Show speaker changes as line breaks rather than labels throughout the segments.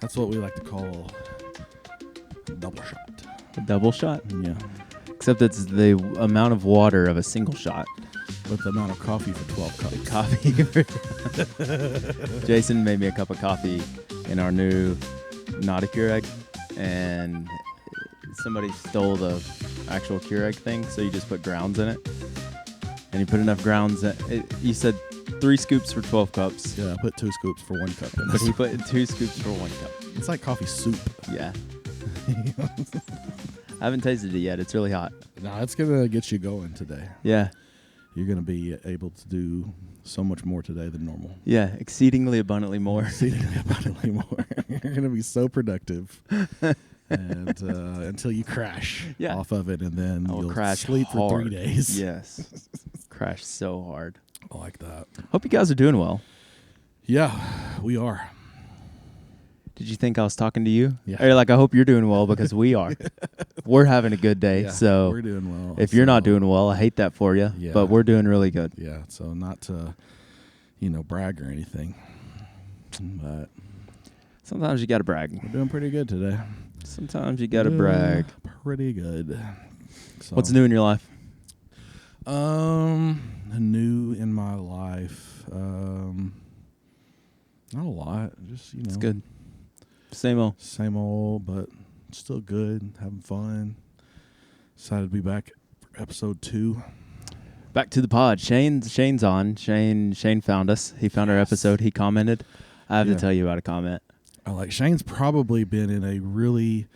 That's what we like to call a double shot.
A double shot?
Yeah.
Except it's the amount of water of a single shot.
With the amount of coffee for 12 cups.
Coffee. Jason made me a cup of coffee in our new not a Keurig, and somebody stole the actual Keurig thing, so you just put grounds in it. And you put enough grounds in you said 3 scoops for 12 cups.
Yeah, I put 2 scoops for 1 cup.
But he put 2 scoops for 1 cup.
It's like coffee soup.
Yeah. I haven't tasted it yet. It's really hot.
No, it's going to get you going today.
Yeah.
You're going to be able to do so much more today than normal.
Yeah, exceedingly abundantly more.
Exceedingly abundantly more. You're going to be so productive. And until you crash off of it, and then you'll
crash
sleep
hard.
for 3 days.
Yes. Crash so hard.
I like that.
Hope you guys are doing well.
Yeah, we are.
Did you think I was talking to you?
Yeah.
Or like, I hope you're doing well, because we are. We're having a good day.
Yeah,
so
we're doing well.
if you're not doing well, I hate that for you.
Yeah.
But we're doing really good.
Yeah, so not to, brag or anything. But
Sometimes you got to brag.
we're doing pretty good today.
Sometimes you got to brag.
Pretty good. So,
What's new in your life?
New in my life. Not a lot. Just,
It's good. Same old.
Same old, but still good. Having fun. Excited to be back for episode 2.
Back to the pod. Shane's on. Shane found us. He found our episode. He commented. I have to tell you about a comment.
Shane's probably been in a really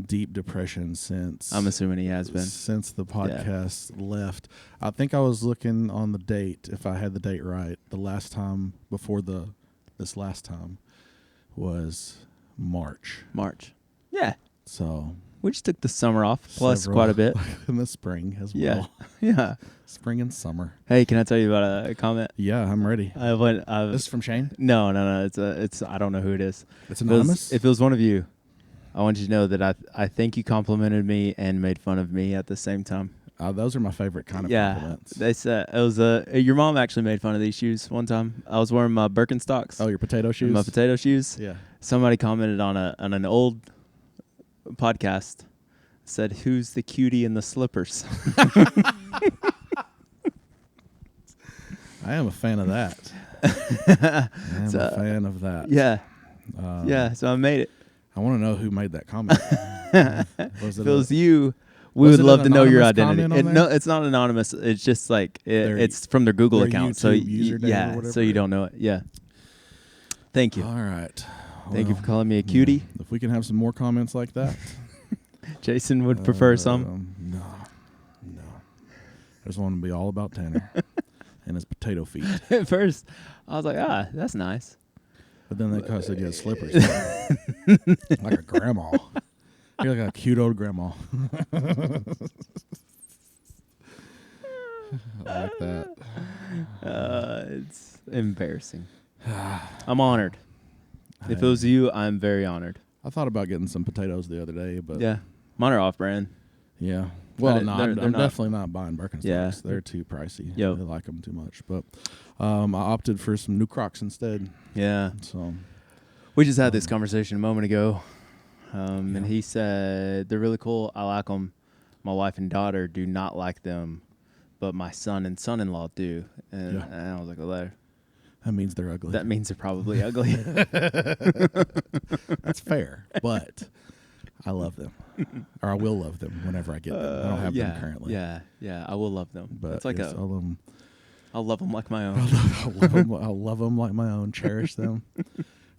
deep depression since.
I'm assuming he has been.
Since the podcast left. I think I was looking on the date, if I had the date right. The last time before this last time was March.
Yeah.
So
We just took the summer off, plus quite a bit.
In the spring as
Yeah.
well.
Yeah.
Spring and summer.
Hey, can I tell you about a comment?
Yeah, I'm ready. This is from Shane?
No. It's I don't know who it is.
It's anonymous?
If it was one of you, I want you to know that I think you complimented me and made fun of me at the same time.
Those are my favorite kind of compliments.
They said it was your mom actually made fun of these shoes one time. I was wearing my Birkenstocks.
Oh, your potato shoes?
My potato shoes.
Yeah.
Somebody commented on an old podcast, said, "Who's the cutie in the slippers?"
I am a fan of that. I am a fan of that.
Yeah. So I made it.
I want to know who made that comment.
If it was you, we would love to know your identity. No, it's not anonymous. It's just like it's from their Google account. So so you don't know it. Yeah. Thank you.
All right.
Thank you for calling me a cutie.
If we can have some more comments like that.
Jason would prefer some.
No. I just want to be all about Tanner and his potato feet.
At first, I was like, that's nice.
But then they said you had slippers. Like a grandma. You're like a cute old grandma. I like that.
It's embarrassing. I'm honored. If it was you, I'm very honored.
I thought about getting some potatoes the other day, but
yeah, mine are off-brand.
Yeah. Well, no,
they're
I'm
not.
definitely not buying Birkenstocks.
Yeah.
They're too pricey.
Yep.
I like them too much. But I opted for some new Crocs instead.
Yeah.
So
we just had this conversation a moment ago, and he said they're really cool. I like them. My wife and daughter do not like them, but my son and son-in-law do. And I was like, well,
that means they're ugly.
that means they're probably ugly.
That's fair, but I love them, or I will love them whenever I get them. I don't have them currently.
Yeah, I will love them.
But
it's like
yes,
I'll love them like my own.
I'll love them like my own. Cherish them,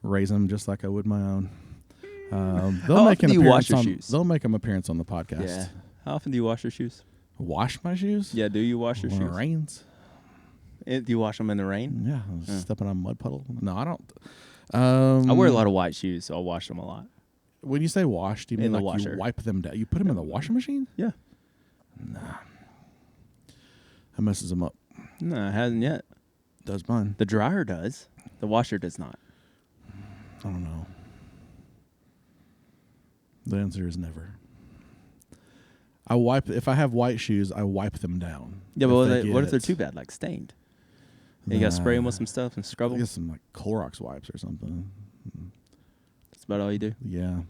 raise them just like I would my own. They'll make an appearance on.
Shoes?
They'll make an appearance on the podcast.
Yeah. How often do you wash your shoes?
Wash my shoes?
Yeah. Do you wash your
when
shoes?
It rains.
Do you wash them in the rain?
Yeah. Stepping on a mud puddle. No, I don't.
I wear a lot of white shoes, so I'll wash them a lot.
When you say wash, do you mean
the
like
washer.
you wipe them down? You put them in the washing machine?
Yeah.
Nah. That messes them up.
No, it hasn't yet.
Does mine.
The dryer does. The washer does not.
I don't know. The answer is never. If I have white shoes, I wipe them down.
Yeah, but what if they're too bad, like stained? You got to spray them with some stuff and scrub
I
them?
guess some like Clorox wipes or something.
It's about all you do.
Yeah.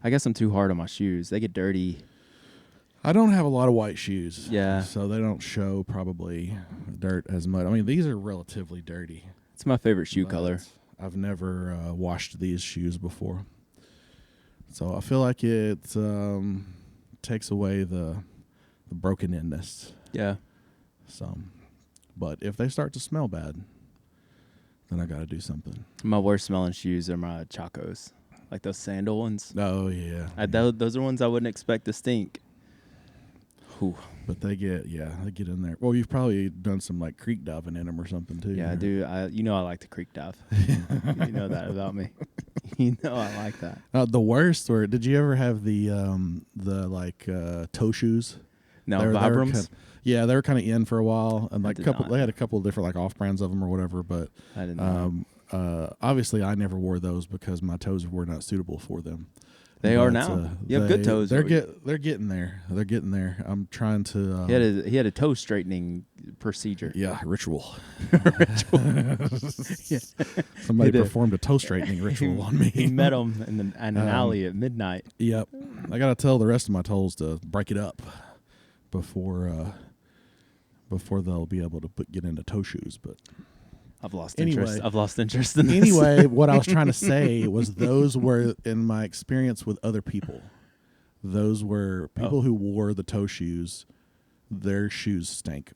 I guess I'm too hard on my shoes. They get dirty.
I don't have a lot of white shoes.
Yeah.
So they don't show probably dirt as much. I mean, these are relatively dirty.
It's my favorite shoe
but
color.
I've never washed these shoes before. So I feel like it takes away the broken inness.
Yeah.
So, but if they start to smell bad, then I got to do something.
My worst smelling shoes are my Chacos, like those sandal ones.
Oh yeah.
Those are ones I wouldn't expect to stink. Whew.
But they get in there. Well, you've probably done some like creek diving in them or something too.
Yeah, I do. I like to creek dive. You know that about me. You know I like that.
The worst were. Did you ever have the toe shoes?
No,
They were
Vibrams.
they were kind of in for a while, and like
did
couple.
not.
They had a couple of different like off brands of them or whatever. But
I didn't know.
obviously, I never wore those because my toes were not suitable for them.
They are
But,
now. You have good toes.
They're getting there. They're getting there. I'm trying to.
He had a toe straightening procedure.
Yeah, ritual.
Yeah.
Somebody
He did.
performed a toe straightening ritual on me.
He met him in an alley at midnight.
Yep. I got to tell the rest of my toes to break it up before they'll be able to get into toe shoes. But
I've lost
Anyway.
interest. I've lost interest in this.
anyway, what I was trying to say was those were, in my experience with other people, those were people who wore the toe shoes. Their shoes stank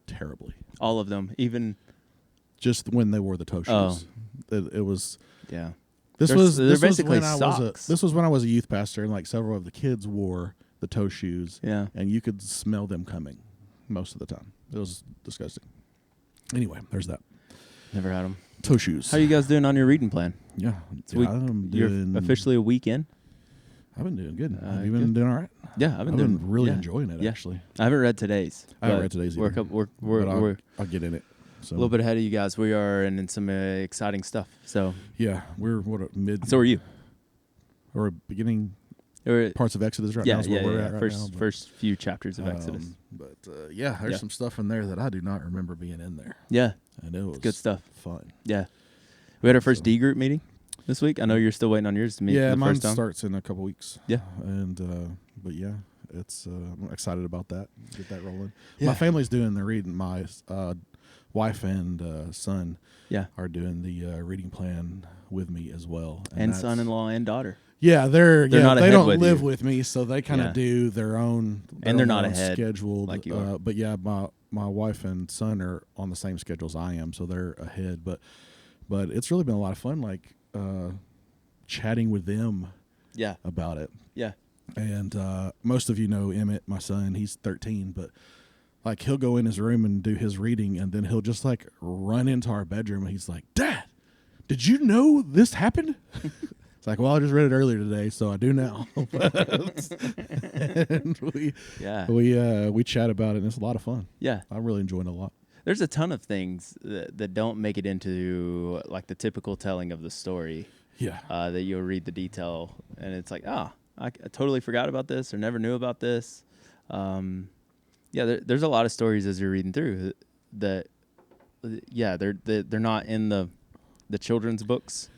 terribly.
All of them, even
Just when they wore the toe shoes.
Oh.
It was...
yeah.
This
They're
was
basically
when
socks.
this was when I was a youth pastor, and like several of the kids wore the toe shoes,
Yeah.
and you could smell them coming most of the time. It was disgusting. Anyway, there's that.
Never had them.
Toe shoes.
How you guys doing on your reading plan?
Yeah,
We-
I'm
You're
doing,
officially a week in.
I've been doing good. Have
good.
you been doing all right?
Yeah,
I've been really
yeah.
enjoying it.
Yeah.
Actually,
I haven't read today's.
I haven't
but
read today's
We're,
either.
a couple-
But
we're
I'll get in it. So
a little bit ahead of you guys. We are in some exciting stuff. So
Yeah, we're mid.
so are you.
Or beginning
Or-
parts of Exodus right
yeah,
now. Is where
yeah,
we're
yeah.
at right
First,
now, but,
first few chapters of Exodus.
But yeah, there's
Yeah.
some stuff in there that I do not remember being in there,
Yeah,
and it was
good stuff.
Fun.
Yeah. We had our first
So-
D group meeting this week. I know you're still waiting on yours to meet
Yeah,
for the
mine
first time.
starts in a couple weeks.
Yeah.
And but yeah, it's I'm excited about that. Get that rolling.
Yeah.
My family's doing the reading. My wife and son
Yeah.
are doing the reading plan with me as well.
And
that's-
son-in-law and daughter.
Yeah, they're
not
they
ahead
don't
with
live
you.
with me, so they kind of
Yeah.
do their own.
And they're not
own
ahead
scheduled
like you are.
But yeah, my wife and son are on the same schedule as I am, so they're ahead. But it's really been a lot of fun, like chatting with them
Yeah.
about it.
Yeah.
And most of you know Emmett, my son. He's 13, but like he'll go in his room and do his reading, and then he'll just like run into our bedroom, and he's like, "Dad, did you know this happened?" It's like, well, I just read it earlier today, so I do now. And
Yeah.
we chat about it, and it's a lot of fun.
Yeah.
I'm really enjoying it a lot.
There's a ton of things that don't make it into like the typical telling of the story.
Yeah.
That you'll read the detail and it's like, I totally forgot about this or never knew about this. There's a lot of stories as you're reading through that, they're not in the children's books.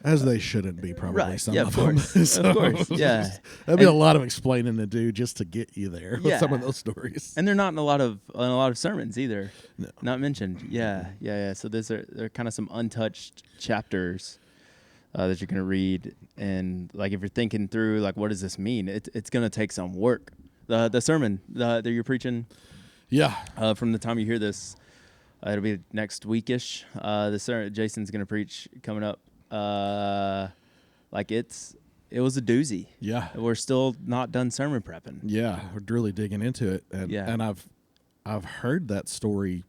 As they shouldn't be, probably.
Right.
Some
Yeah,
of
of
them.
course.
So,
Of course. Yeah.
That'd be a
And-
lot of explaining to do just to get you there with some of
Yeah.
those stories.
And they're not in a lot of sermons either.
No.
Not mentioned. Yeah. So there are kind of some untouched chapters that you're gonna read, and like if you're thinking through like what does this mean, it's gonna take some work. The sermon that you're preaching
Yeah.
from the time you hear this, it'll be next weekish. The sermon Jason's gonna preach coming up. It was a doozy.
Yeah.
We're still not done sermon prepping.
Yeah, we're really digging into it, and
Yeah.
and I've heard that story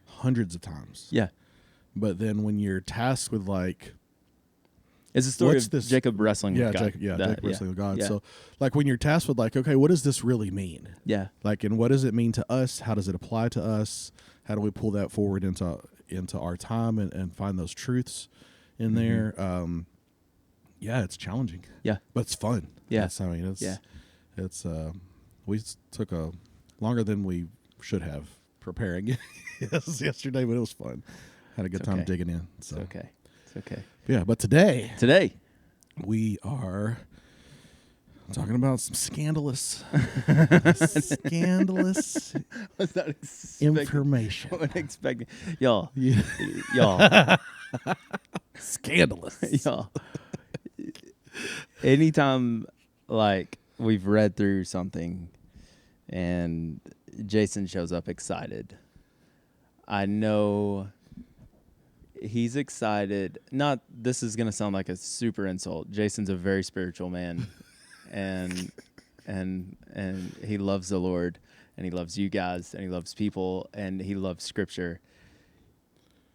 hundreds of times.
Yeah.
But then when you're tasked with like,
It's a story
What's
of
this-
Jacob wrestling with God.
Jacob wrestling with God.
Yeah.
So like when you're tasked with like, okay, what does this really mean?
Yeah.
Like, and what does it mean to us? How does it apply to us? How do we pull that forward into our time and find those truths in there? Yeah, it's challenging.
Yeah.
But it's fun.
Yeah.
It's we took a longer than we should have preparing yesterday, but it was fun. Had a good
It's
time
okay.
digging in. So
It's okay.
yeah, but today
Today,
we are talking about some scandalous
Was not expecting.
information.
I wasn't expecting. Y'all,
Yeah.
y'all,
Scandalous.
y'all. Anytime, like, we've read through something and Jason shows up excited, I know he's excited. Not, this is going to sound like a super insult. Jason's a very spiritual man, and he loves the Lord, and he loves you guys, and he loves people, and he loves Scripture.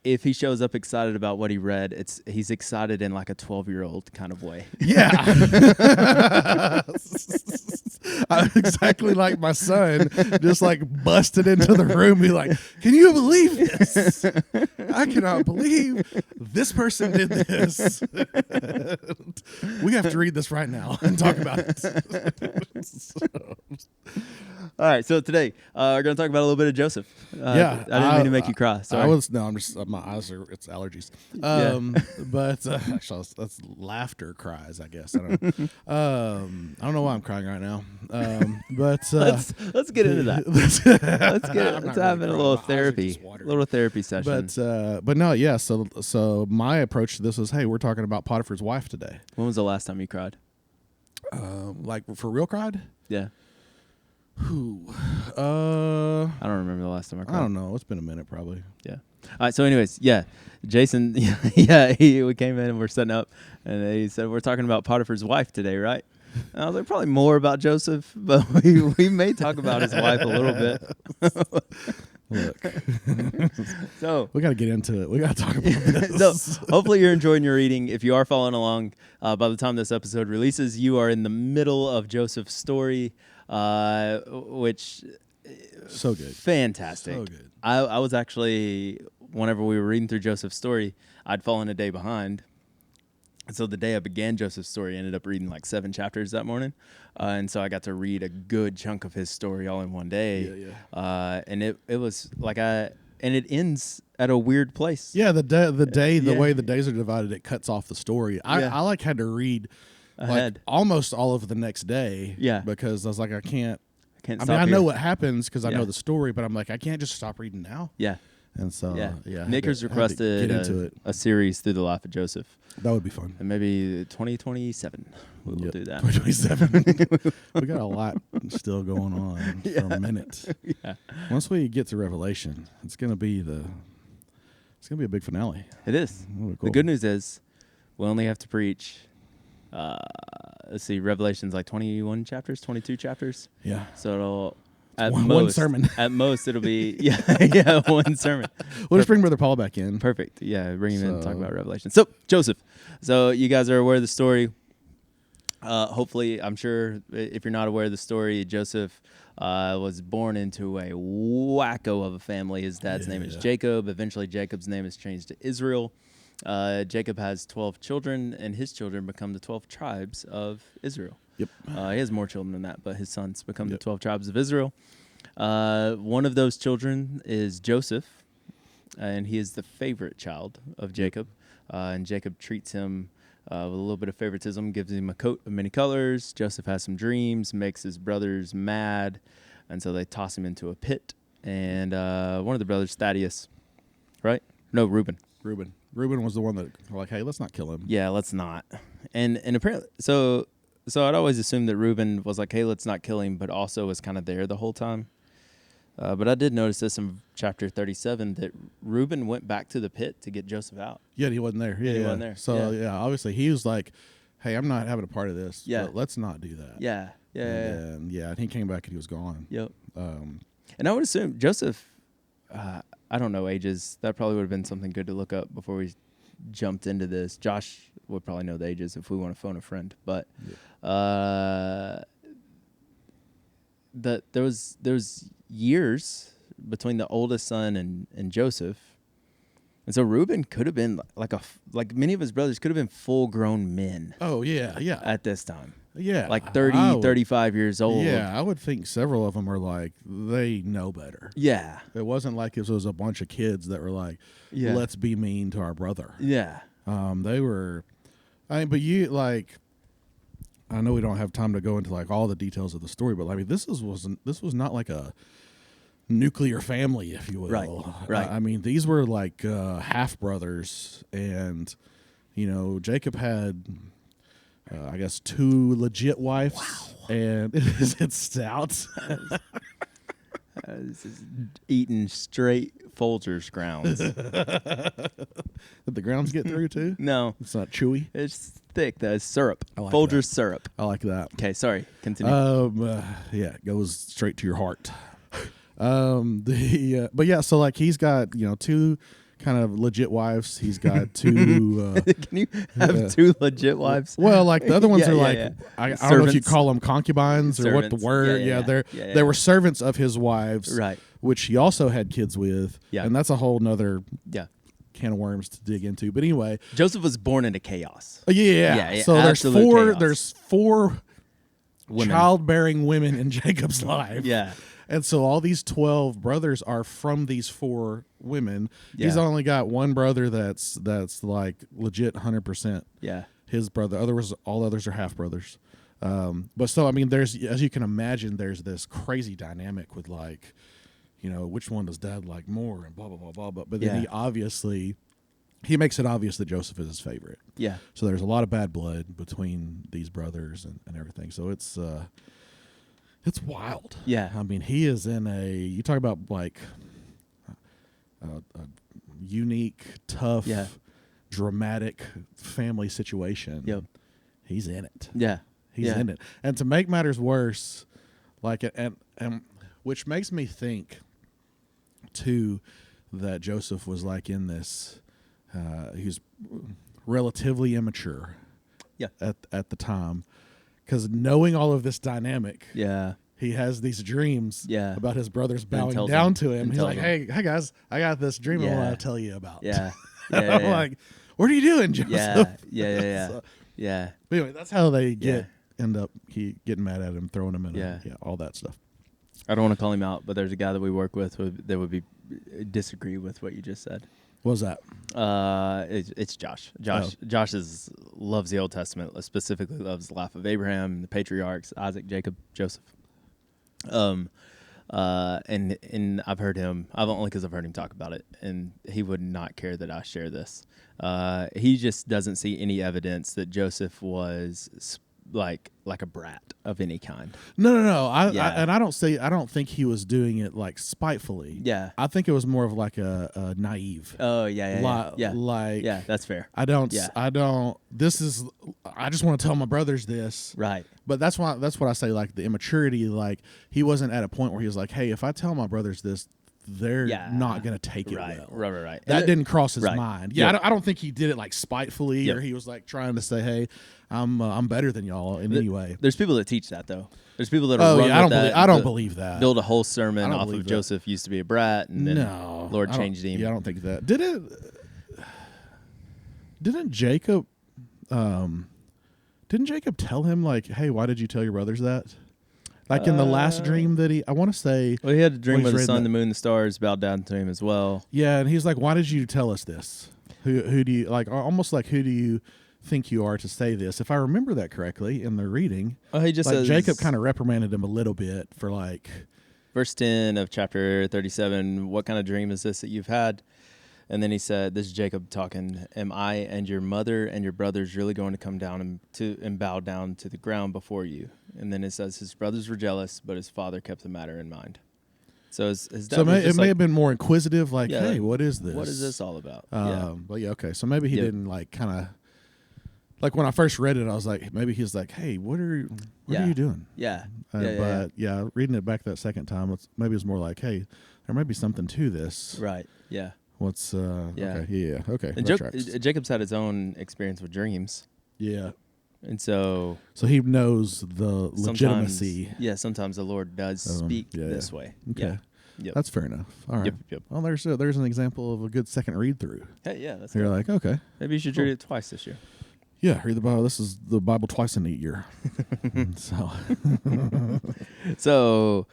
If he shows up excited about what he read, he's excited in like a 12-year-old kind of way.
Yeah. I'm exactly like my son, just like busted into the room, be like, "Can you believe this? I cannot believe this person did this. We have to read this right now and talk about it."
All right, so today we're going to talk about a little bit of Joseph.
Yeah,
I didn't mean to make you cry. Sorry.
I'm just my eyes are, it's allergies. But actually, that's laughter cries, I guess. I don't know. I don't know why I'm crying right now. But
let's get into that. Let's have a little therapy session.
But no, yeah. So my approach to this was, hey, we're talking about Potiphar's wife today.
When was the last time you cried?
Like for real, cried?
Yeah.
Who?
I don't remember the last time I cried.
I don't know. It's been a minute, probably.
Yeah. All right. So, anyways, yeah, Jason. Yeah, we came in and we're setting up, and he said we're talking about Potiphar's wife today, right? And I was like, probably more about Joseph, but we may talk about his wife a little bit.
Look,
so
we got to get into it. We got to talk about this.
So hopefully you're enjoying your reading. If you are following along, by the time this episode releases, you are in the middle of Joseph's story, which
So good.
Fantastic.
So good.
I was actually, whenever we were reading through Joseph's story, I'd fallen a day behind. And so the day I began Joseph's story, I ended up reading like 7 chapters that morning. And so I got to read a good chunk of his story all in one day.
Yeah.
And it was like and it ends at a weird place.
Yeah, the way the days are divided, it cuts off the story. I like had to read
ahead
like almost all of the next day.
Yeah.
Because I was like, I can't
stop
I
here.
know what happens because I
Yeah.
know the story, but I'm like, I can't just stop reading now.
Yeah.
And so,
Yeah.
I
Makers
had to
requested
get into it.
a series through the life of Joseph.
That would be fun.
And maybe 2027 we will
Yep.
do that.
2027. We got a lot still going on for a minute.
Yeah.
Once we get to Revelation, it's gonna be a big finale.
It is.
Really
The
cool.
good news is we only have to preach, let's see, Revelation's like 21 chapters, 22 chapters.
Yeah.
So it'll, at
One
most,
sermon.
At most, it'll be, one sermon.
We'll just bring Brother Paul back in.
Perfect. Yeah, bring him in and talk
So-
about Revelation. So, Joseph. So, you guys are aware of the story. Hopefully, I'm sure if you're not aware of the story, Joseph was born into a wacko of a family. His dad's name is
Yeah.
Jacob. Eventually, Jacob's name is changed to Israel. Jacob has 12 children, and his children become the 12 tribes of Israel.
Yep.
He has more children than that, but his sons become the
Yep.
12 tribes of Israel. One of those children is Joseph, and he is the favorite child of Jacob. And Jacob treats him with a little bit of favoritism, gives him a coat of many colors. Joseph has some dreams, makes his brothers mad, and so they toss him into a pit. And one of the brothers, Thaddeus, right? No, Reuben.
Reuben was the one that were like, hey, let's not kill him.
Yeah, let's not. And apparently, so I'd always assumed that Reuben was like, hey, let's not kill him, but also was kind of there the whole time. But I did notice this in chapter 37 that Reuben went back to the pit to get Joseph out.
Yeah, he wasn't there. Yeah,
He wasn't there.
So
Yeah.
obviously he was like, hey, I'm not having a part of this.
Yeah.
But let's not do that.
Yeah.
And and he came back and he was gone.
Yep.
Um,
And I would assume Joseph, I don't know ages. That probably would have been something good to look up before we jumped into this. Josh would probably know the ages if we want to phone a friend. But there was years between the oldest son and Joseph. And so Reuben could have been like many of his brothers could have been full grown men
oh, yeah.
at this time.
Yeah.
Like 30, 35 years old.
Yeah, I would think several of them are like, they know better.
Yeah.
It wasn't like it was a bunch of kids that were like,
Yeah.
let's be mean to our brother.
Yeah.
They were, I mean, but you like. I know we don't have time to go into like all the details of the story, but I mean, this was not like a nuclear family, if you will.
Right.
I mean, these were like half brothers, and Jacob had, I guess, 2 legit wives. Wow. And it's stout.
This is eating straight Folgers grounds.
Did the grounds get through too?
No,
It's not chewy.
it's thick. Though. It's syrup.
I like
Folgers
that.
syrup.
I like that.
Okay, sorry. Continue.
Yeah, it goes straight to your heart. But yeah, so like he's got 2 kind of legit wives. He's got 2.
Can you have 2 legit wives?
Well, like the other ones
Yeah,
are
yeah,
like
yeah.
I don't know if you
Servants.
call them concubines or what the
Servants.
word.
Yeah,
They were servants of his wives,
Right.
which he also had kids with.
Yeah.
And that's a whole nother
Yeah.
can of worms to dig into. But anyway,
Joseph was born into chaos.
yeah. So
absolute chaos.
there's 4
Women.
childbearing women in Jacob's life.
Yeah.
And so all these 12 brothers are from these 4 women. He's
Yeah.
only got one brother that's like legit 100%.
Yeah.
His brother. All others are half brothers. But so I mean, there's, as you can imagine, there's this crazy dynamic with like, which one does dad like more and blah blah blah blah. But then he makes it obvious that Joseph is his favorite.
Yeah.
So there's a lot of bad blood between these brothers and everything. So it's wild.
Yeah.
I mean, he is in you talk about like a unique, tough, dramatic family situation.
Yep.
He's in it.
Yeah.
He's in it. And to make matters worse, like and which makes me think too that Joseph was like in this he's relatively immature at the time, because knowing all of this dynamic, he has these dreams about his brothers bowing down to him. He's like, hey guys, I got this dream I want to tell you about. I'm like, what are you doing, Joseph? So,
Yeah.
but anyway, that's how they end up getting mad at him, throwing him in all that stuff.
I don't want to call him out, but there's a guy that we work with that would disagree with what you just said.
What was that?
It's Josh. Josh loves the Old Testament. Specifically, loves the life of Abraham, the patriarchs, Isaac, Jacob, Joseph. And I've heard him. I've heard him talk about it, and he would not care that I share this. He just doesn't see any evidence that Joseph was like a brat of any kind.
No. I don't think he was doing it like spitefully.
Yeah.
I think it was more of like a naive.
Oh yeah.
Like,
yeah, that's fair.
I just want to tell my brothers this.
Right.
But that's what I say, like the immaturity, like he wasn't at a point where he was like, hey, if I tell my brothers this, they're not going to take it well.
Right.
That didn't cross his mind. Yeah,
Yep.
I don't think he did it like spitefully,
Yep.
or he was like trying to say, hey, I'm better than y'all in any way.
There's people that teach that though. There's people that are
I don't believe that.
Build a whole sermon off of
that.
Joseph used to be a brat, and then Lord changed him.
Yeah, I don't think that. Didn't Jacob tell him like, hey, why did you tell your brothers that? Like in the last dream that I want to say.
Well, he had a dream where the
read
sun,
that-
the moon, the stars bowed down to him as well.
Yeah, and he's like, why did you tell us this? Who do you like? Almost like, who do you think you are to say this? If I remember that correctly in the reading,
He just says,
Jacob kind of reprimanded him a little bit for like,
verse 10 of chapter 37. What kind of dream is this that you've had? And then he said, this is Jacob talking, am I and your mother and your brothers really going to come down and bow down to the ground before you? And then it says his brothers were jealous, but his father kept the matter in mind. So his dad
it may have been more inquisitive, like, hey, what is this?
What is this all about?
But yeah, okay. So maybe he didn't like kind of, like when I first read it, I was like, maybe he's like, hey, what are you doing?
Yeah.
But reading it back that second time, maybe it's more like, hey, there might be something to this.
Right. Yeah.
What's okay, yeah, okay.
And
that tracks.
Jacob's had his own experience with dreams.
Yeah.
And so
he knows the legitimacy.
Sometimes the Lord does speak this way.
Okay.
Yeah. Yep.
That's fair enough. All right.
Yep.
Well, there's an example of a good second read through.
Hey, yeah, that's
You're
good.
like, okay.
Maybe you should read it twice this year.
Yeah, read the Bible. This is the Bible twice in a year.
So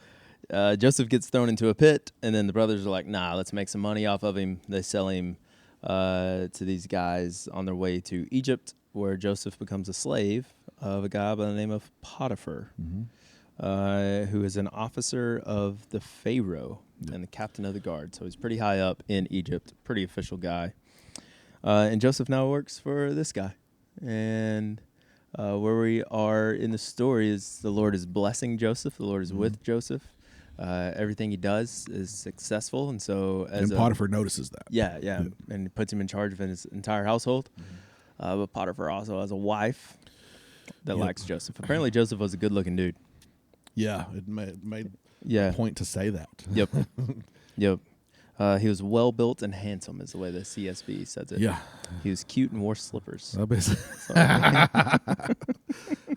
Joseph gets thrown into a pit, and then the brothers are like, nah, let's make some money off of him. They sell him to these guys on their way to Egypt, where Joseph becomes a slave of a guy by the name of Potiphar, who is an officer of the Pharaoh and the captain of the guard. So he's pretty high up in Egypt, pretty official guy. And Joseph now works for this guy. And where we are in the story is the Lord is blessing Joseph. The Lord is with Joseph. Everything he does is successful. And so as
Potiphar notices that.
Yeah. And puts him in charge of his entire household. But Potiphar also has a wife that likes Joseph. Apparently Joseph was a good-looking dude.
Yeah, it made
Yeah.
a point to say that.
Yep. Yep. He was well-built and handsome is the way the CSB says it.
Yeah.
He was cute and wore slippers.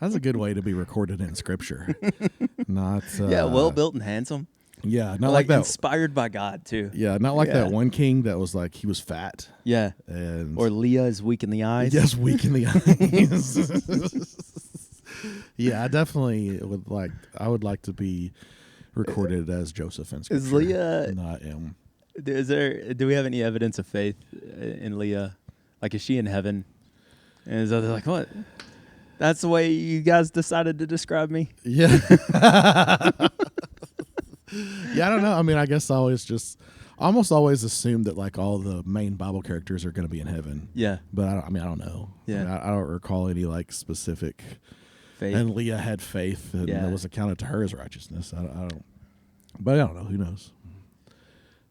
That's a good way to be recorded in Scripture. Not
Yeah, well-built and handsome.
Yeah, not like that.
Inspired by God, too.
Yeah, not like that one king that was like he was fat.
Yeah.
And
Or Leah is weak in the eyes.
yes, weak in the eyes. Yeah, I definitely would like. I would like to be recorded as Joseph in Scripture.
Is Leah?
Not him.
Do we have any evidence of faith in Leah? Like, is she in heaven? And so they're like, what? That's the way you guys decided to describe me?
Yeah. Yeah, I don't know. I mean, I guess I almost always assume that like all the main Bible characters are going to be in heaven.
Yeah.
But I don't know.
Yeah.
I mean, I don't recall any like specific.
Faith.
And Leah had faith, and
Yeah.
it was accounted to her as righteousness. I don't. But I don't know. Who knows?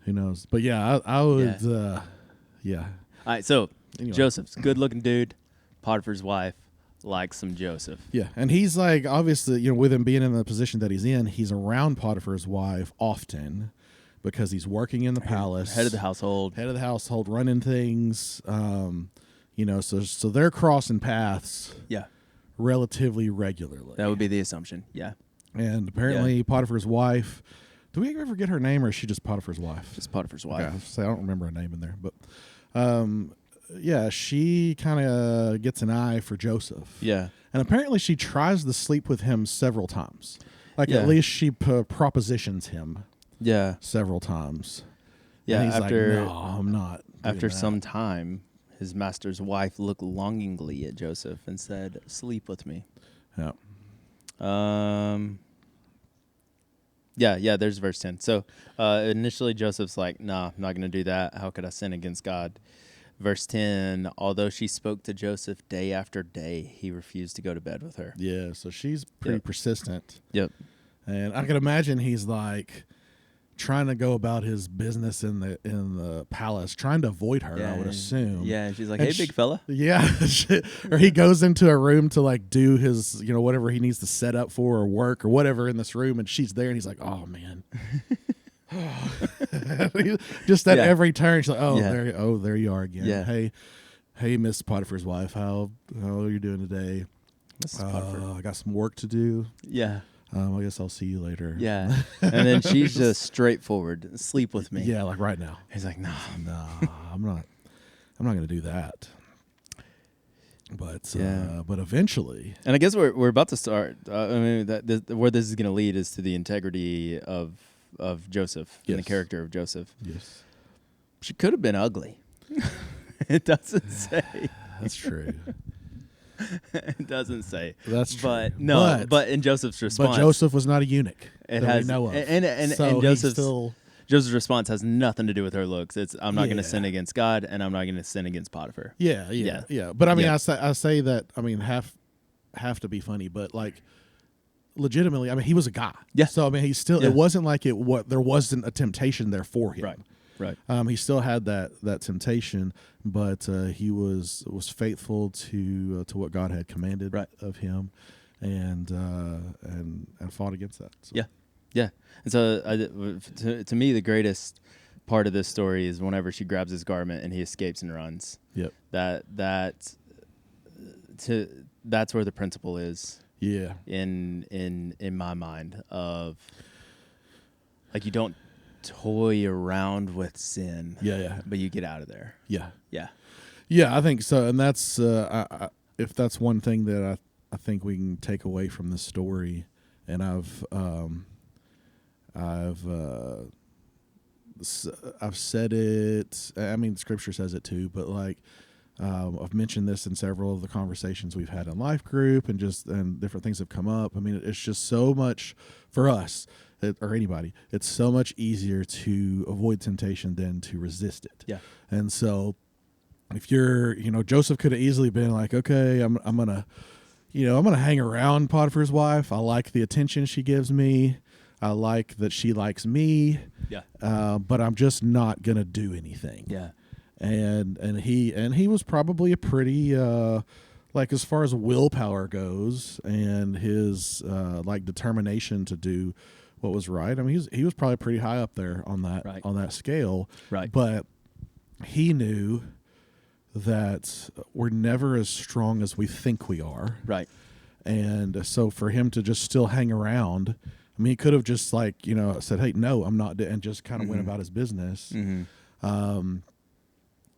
Who knows? But yeah, I would. Yeah.
All right, so
Anyway.
Joseph's good-looking dude. Potiphar's wife likes some Joseph.
Yeah, and he's like obviously, with him being in the position that he's in, he's around Potiphar's wife often because he's working in the palace,
Head of the household.
running things. So they're crossing paths
Yeah,
relatively regularly.
that would be the assumption. Yeah,
And apparently Potiphar's wife. Do we ever get her name, or is she just Potiphar's wife?
just Potiphar's wife.
Okay, so I don't remember her name in there, but she kind of gets an eye for Joseph.
Yeah,
And apparently she tries to sleep with him several times. Like
Yeah.
at least she propositions him
yeah,
several times.
yeah.
And he's
After
like, no, I'm not. doing
after
that."
some time, his master's wife looked longingly at Joseph and said, "Sleep with me."
Yeah.
Yeah. There's verse 10. So initially Joseph's like, "Nah, I'm not going to do that. How could I sin against God?" Verse 10, although she spoke to Joseph day after day, he refused to go to bed with her.
Yeah, so she's pretty
Yep.
persistent.
Yep.
And I can imagine he's like trying to go about his business in the palace, trying to avoid her, I would assume.
Yeah, and she's like,
And
"Hey, big fella."
Yeah, or he goes into a room to like do his, whatever he needs to set up for or work or whatever in this room, and she's there, and he's like, "Oh man," just at
Yeah.
every turn, she's like, "Oh,
Yeah.
there you are again."
Yeah.
Hey, Miss Potiphar's wife, how are you doing today?
Mrs. Potiphar.
I got some work to do.
Yeah.
I guess I'll see you later.
Yeah. And then she's just straightforward. Sleep with me.
Yeah, like right now.
He's like, "No."
No, I'm not going to do that. But
Yeah.
but eventually,
And I guess we're about to start. Where this is going to lead is to the integrity of Joseph and the
Yes.
character of Joseph.
yes,
She could have been ugly. It doesn't say.
that's true.
It doesn't say.
That's true.
But no. But in Joseph's response,
But Joseph was not a eunuch.
it
that
has
we know of.
and
So he
Joseph's
still,
Joseph's response has nothing to do with her looks. It's I'm not going to
Yeah.
sin against God, and I'm not going to sin against Potiphar.
yeah. But I mean,
Yeah.
I say that. I mean, have to be funny, but like, legitimately, I mean, he was a guy.
Yeah.
So I mean, he still.
Yeah.
It wasn't like there wasn't a temptation there for him.
Right.
He still had that temptation, but he was faithful to what God had commanded
Right.
of him, and fought against that. So.
Yeah. And so to me, the greatest part of this story is whenever she grabs his garment and he escapes and runs.
Yep.
That's where the principle is
Yeah.
in my mind of like you don't toy around with sin.
Yeah.
But you get out of there.
Yeah.
Yeah.
Yeah, I think so, and that's if that's one thing that I think we can take away from this story, and I've said it. I mean, Scripture says it too, but like I've mentioned this in several of the conversations we've had in life group, and different things have come up. I mean, it's just so much for us, or anybody. It's so much easier to avoid temptation than to resist it.
Yeah.
And so, if you're, Joseph could have easily been like, okay, I'm gonna hang around Potiphar's wife. I like the attention she gives me. I like that she likes me.
Yeah.
But I'm just not gonna do anything.
Yeah.
And he was probably a pretty like, as far as willpower goes and his like determination to do what was right. I mean, he was probably pretty high up there on that
Right.
on that scale.
Right.
But he knew that we're never as strong as we think we are.
Right.
And so for him to just still hang around, I mean, he could have just said, hey, no, I'm not, and just kind of went about his business.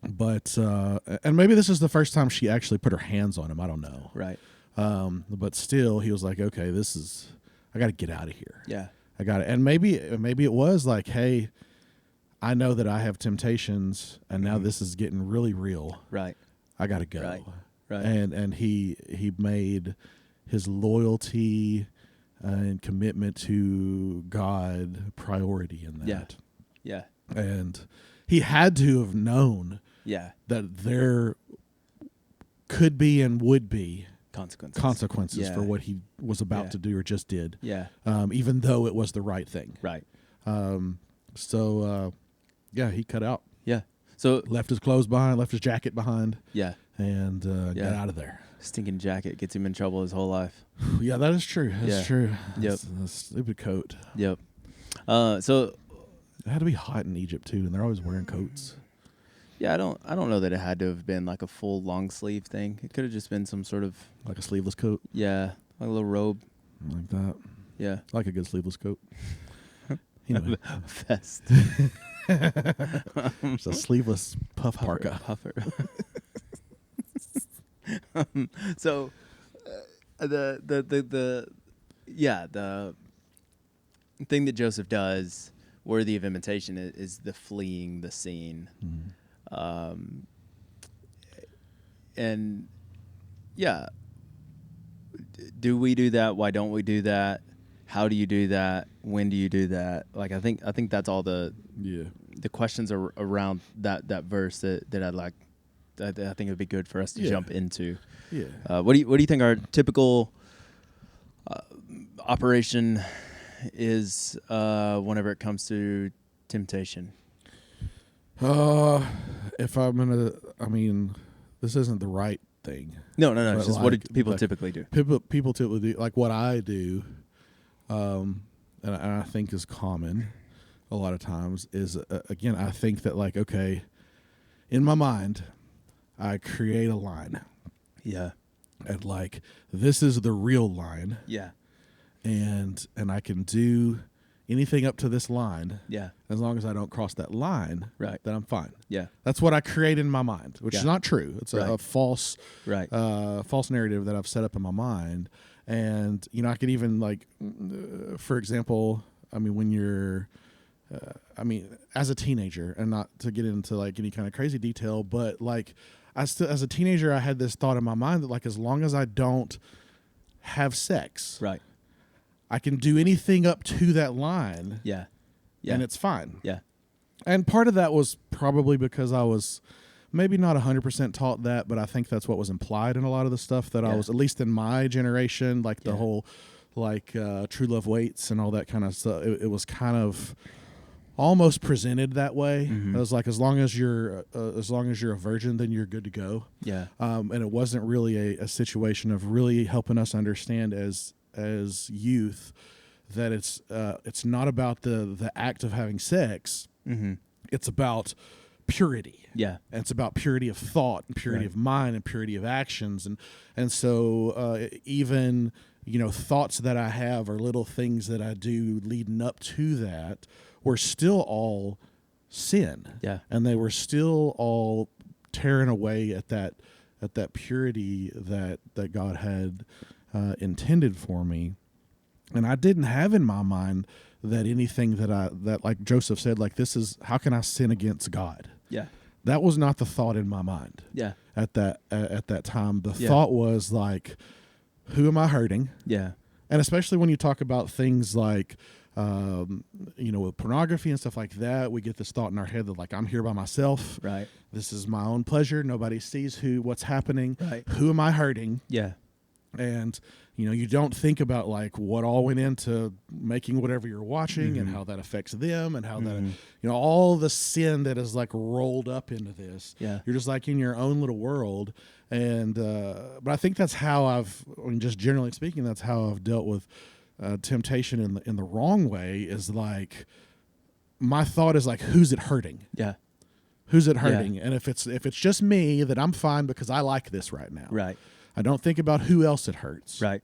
But and maybe this is the first time she actually put her hands on him. I don't know.
Right.
But still, he was like, okay, I got to get out of here.
Yeah.
I got it. And maybe it was like, hey, I know that I have temptations, and now this is getting really real.
Right.
I got to go.
Right. Right.
And he made his loyalty and commitment to God priority in that.
Yeah.
And he had to have known
Yeah.
that there could be and would be
Consequences.
for what he was about
Yeah.
to do or just did.
Yeah.
Even though it was the right thing.
Right.
So he cut out,
Yeah. So
left his clothes behind, left his jacket behind,
yeah,
and got out of there.
stinking jacket gets him in trouble his whole life.
Yeah, that is true. That's
Yeah.
true.
Yep.
That's a stupid coat.
Yep. So
It had to be hot in Egypt too, and they're always wearing coats.
yeah, I don't know that it had to have been like a full long sleeve thing. It could have just been some sort of
Like a sleeveless coat,
like a little robe.
like that.
Yeah.
I like a good sleeveless coat. Anyway,
Vest.
it's a sleeveless puff parka.
Puffer. So the thing that Joseph does worthy of imitation is the fleeing the scene. And yeah, do we do that? Why don't we do that? How do you do that? When do you do that? Like, I think that's all the questions are around that verse that I'd like. I think it would be good for us to jump into.
Yeah.
What do you think our typical operation is whenever it comes to temptation?
If I'm gonna, I mean, this isn't the right thing.
No.
But
It's just
like-
what do people
like-
typically do?
People typically do like what I do, and I think is common a lot of times is again, I think that like, okay, in my mind, I create a line,
Yeah.
and like this is the real line,
Yeah.
and I can do anything up to this line,
Yeah.
as long as I don't cross that line,
Right.
then I'm fine.
Yeah.
That's what I create in my mind, which is
Yeah.
not true. It's a
Right.
false,
Right.
false narrative that I've set up in my mind. And I could even like, for example, I mean, when you're, as a teenager, and not to get into like any kind of crazy detail, but like, as a teenager, I had this thought in my mind that like, as long as I don't have sex,
Right.
I can do anything up to that line,
Yeah. Yeah.
and it's fine.
Yeah.
And part of that was probably because I was maybe not 100% taught that, but I think that's what was implied in a lot of the stuff that I
Yeah.
was, at least in my generation, like the
Yeah.
whole, like true love waits and all that kind of stuff. It was kind of almost presented that way.
Mhm.
It was like, as long as you're a virgin, then you're good to go.
Yeah.
And it wasn't really a situation of really helping us understand as youth that it's not about the act of having sex.
Mm-hmm.
It's about purity.
Yeah.
And it's about purity of thought and purity
Right.
of mind and purity of actions. And so even, thoughts that I have or little things that I do leading up to that were still all sin.
Yeah.
And they were still all tearing away at that purity that God had intended for me. And I didn't have in my mind that anything that like Joseph said, like, this is, how can I sin against God?
Yeah.
That was not the thought in my mind
Yeah.
at that time. The
Yeah.
thought was like, who am I hurting?
Yeah.
And especially when you talk about things like, with pornography and stuff like that, we get this thought in our head that like, I'm here by myself.
Right.
This is my own pleasure. Nobody sees what's happening.
Right.
Who am I hurting?
Yeah.
And, you don't think about like what all went into making whatever you're watching and how that affects them and how that, all the sin that is like rolled up into this.
Yeah.
You're just like in your own little world. And, but I think that's how just generally speaking, that's how I've dealt with temptation in the wrong way is like, my thought is like, who's it hurting?
Yeah.
Who's it hurting? Yeah. And if it's just me, that I'm fine because I like this right now.
Right.
I don't think about who else it hurts.
Right.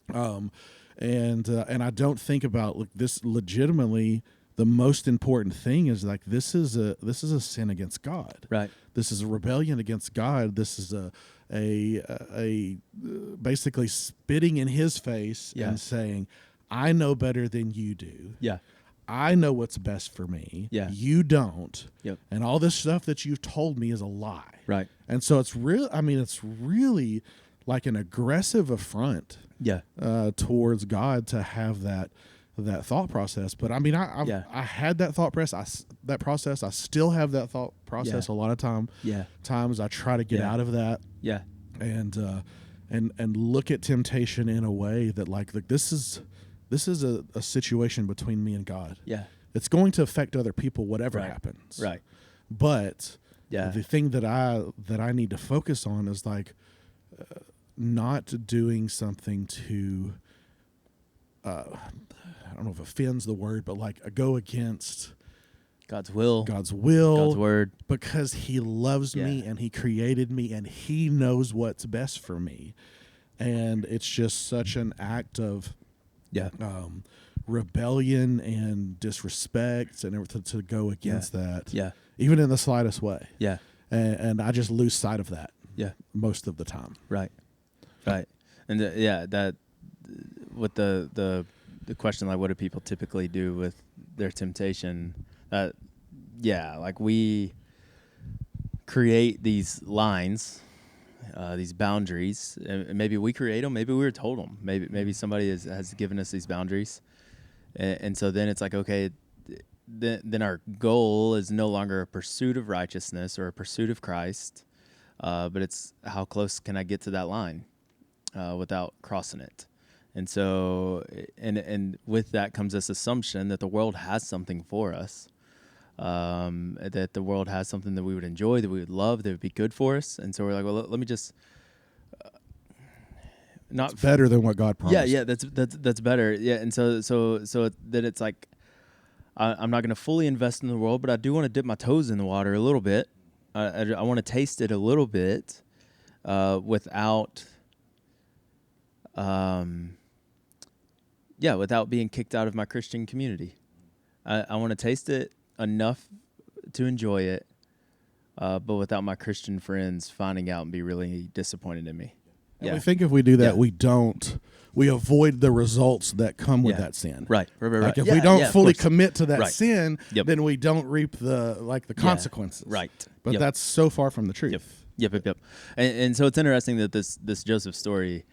And I don't think about this legitimately. The most important thing is like this is a sin against God.
Right.
This is a rebellion against God. This is a basically spitting in His face and saying, "I know better than you do.
Yeah.
I know what's best for me.
Yeah.
You don't.
Yep.
And all this stuff that you've told me is a lie."
Right.
And so it's really like an aggressive affront towards God to have that thought process. But I mean, I had that thought process. I still have that thought process a lot of times I try to get out of that.
Yeah.
And look at temptation in a way that like this is a situation between me and God.
Yeah.
It's going to affect other people, whatever happens.
Right.
But
the
thing that I need to focus on is like not doing something to I don't know if offends the word, but like go against
God's will,
God's
word,
because He loves me and He created me and He knows what's best for me. And it's just such an act of rebellion and disrespect and everything to go against that.
Yeah.
Even in the slightest way.
Yeah.
And I just lose sight of that.
Yeah.
Most of the time.
Right. Right. And that with the question, like, what do people typically do with their temptation? Like we create these lines, these boundaries, and maybe we create them, maybe we were told them, maybe somebody has given us these boundaries, and so then it's like, okay, then our goal is no longer a pursuit of righteousness or a pursuit of Christ, but it's how close can I get to that line without crossing it. And so, and with that comes this assumption that the world has something for us, that the world has something that we would enjoy, that we would love, that would be good for us. And so we're like, well, let me just not
it's better than what God promised.
Yeah, that's better. Yeah, and so that it's like I'm not going to fully invest in the world, but I do want to dip my toes in the water a little bit. I want to taste it a little bit without. Without being kicked out of my Christian community. I want to taste it enough to enjoy it, but without my Christian friends finding out and be really disappointed in me.
And we think if we do that, we avoid the results that come with that sin.
Right.
Like if we don't fully commit to that
right.
sin, then we don't reap the consequences.
Right.
But that's so far from the truth.
Yep. And so it's interesting that this Joseph story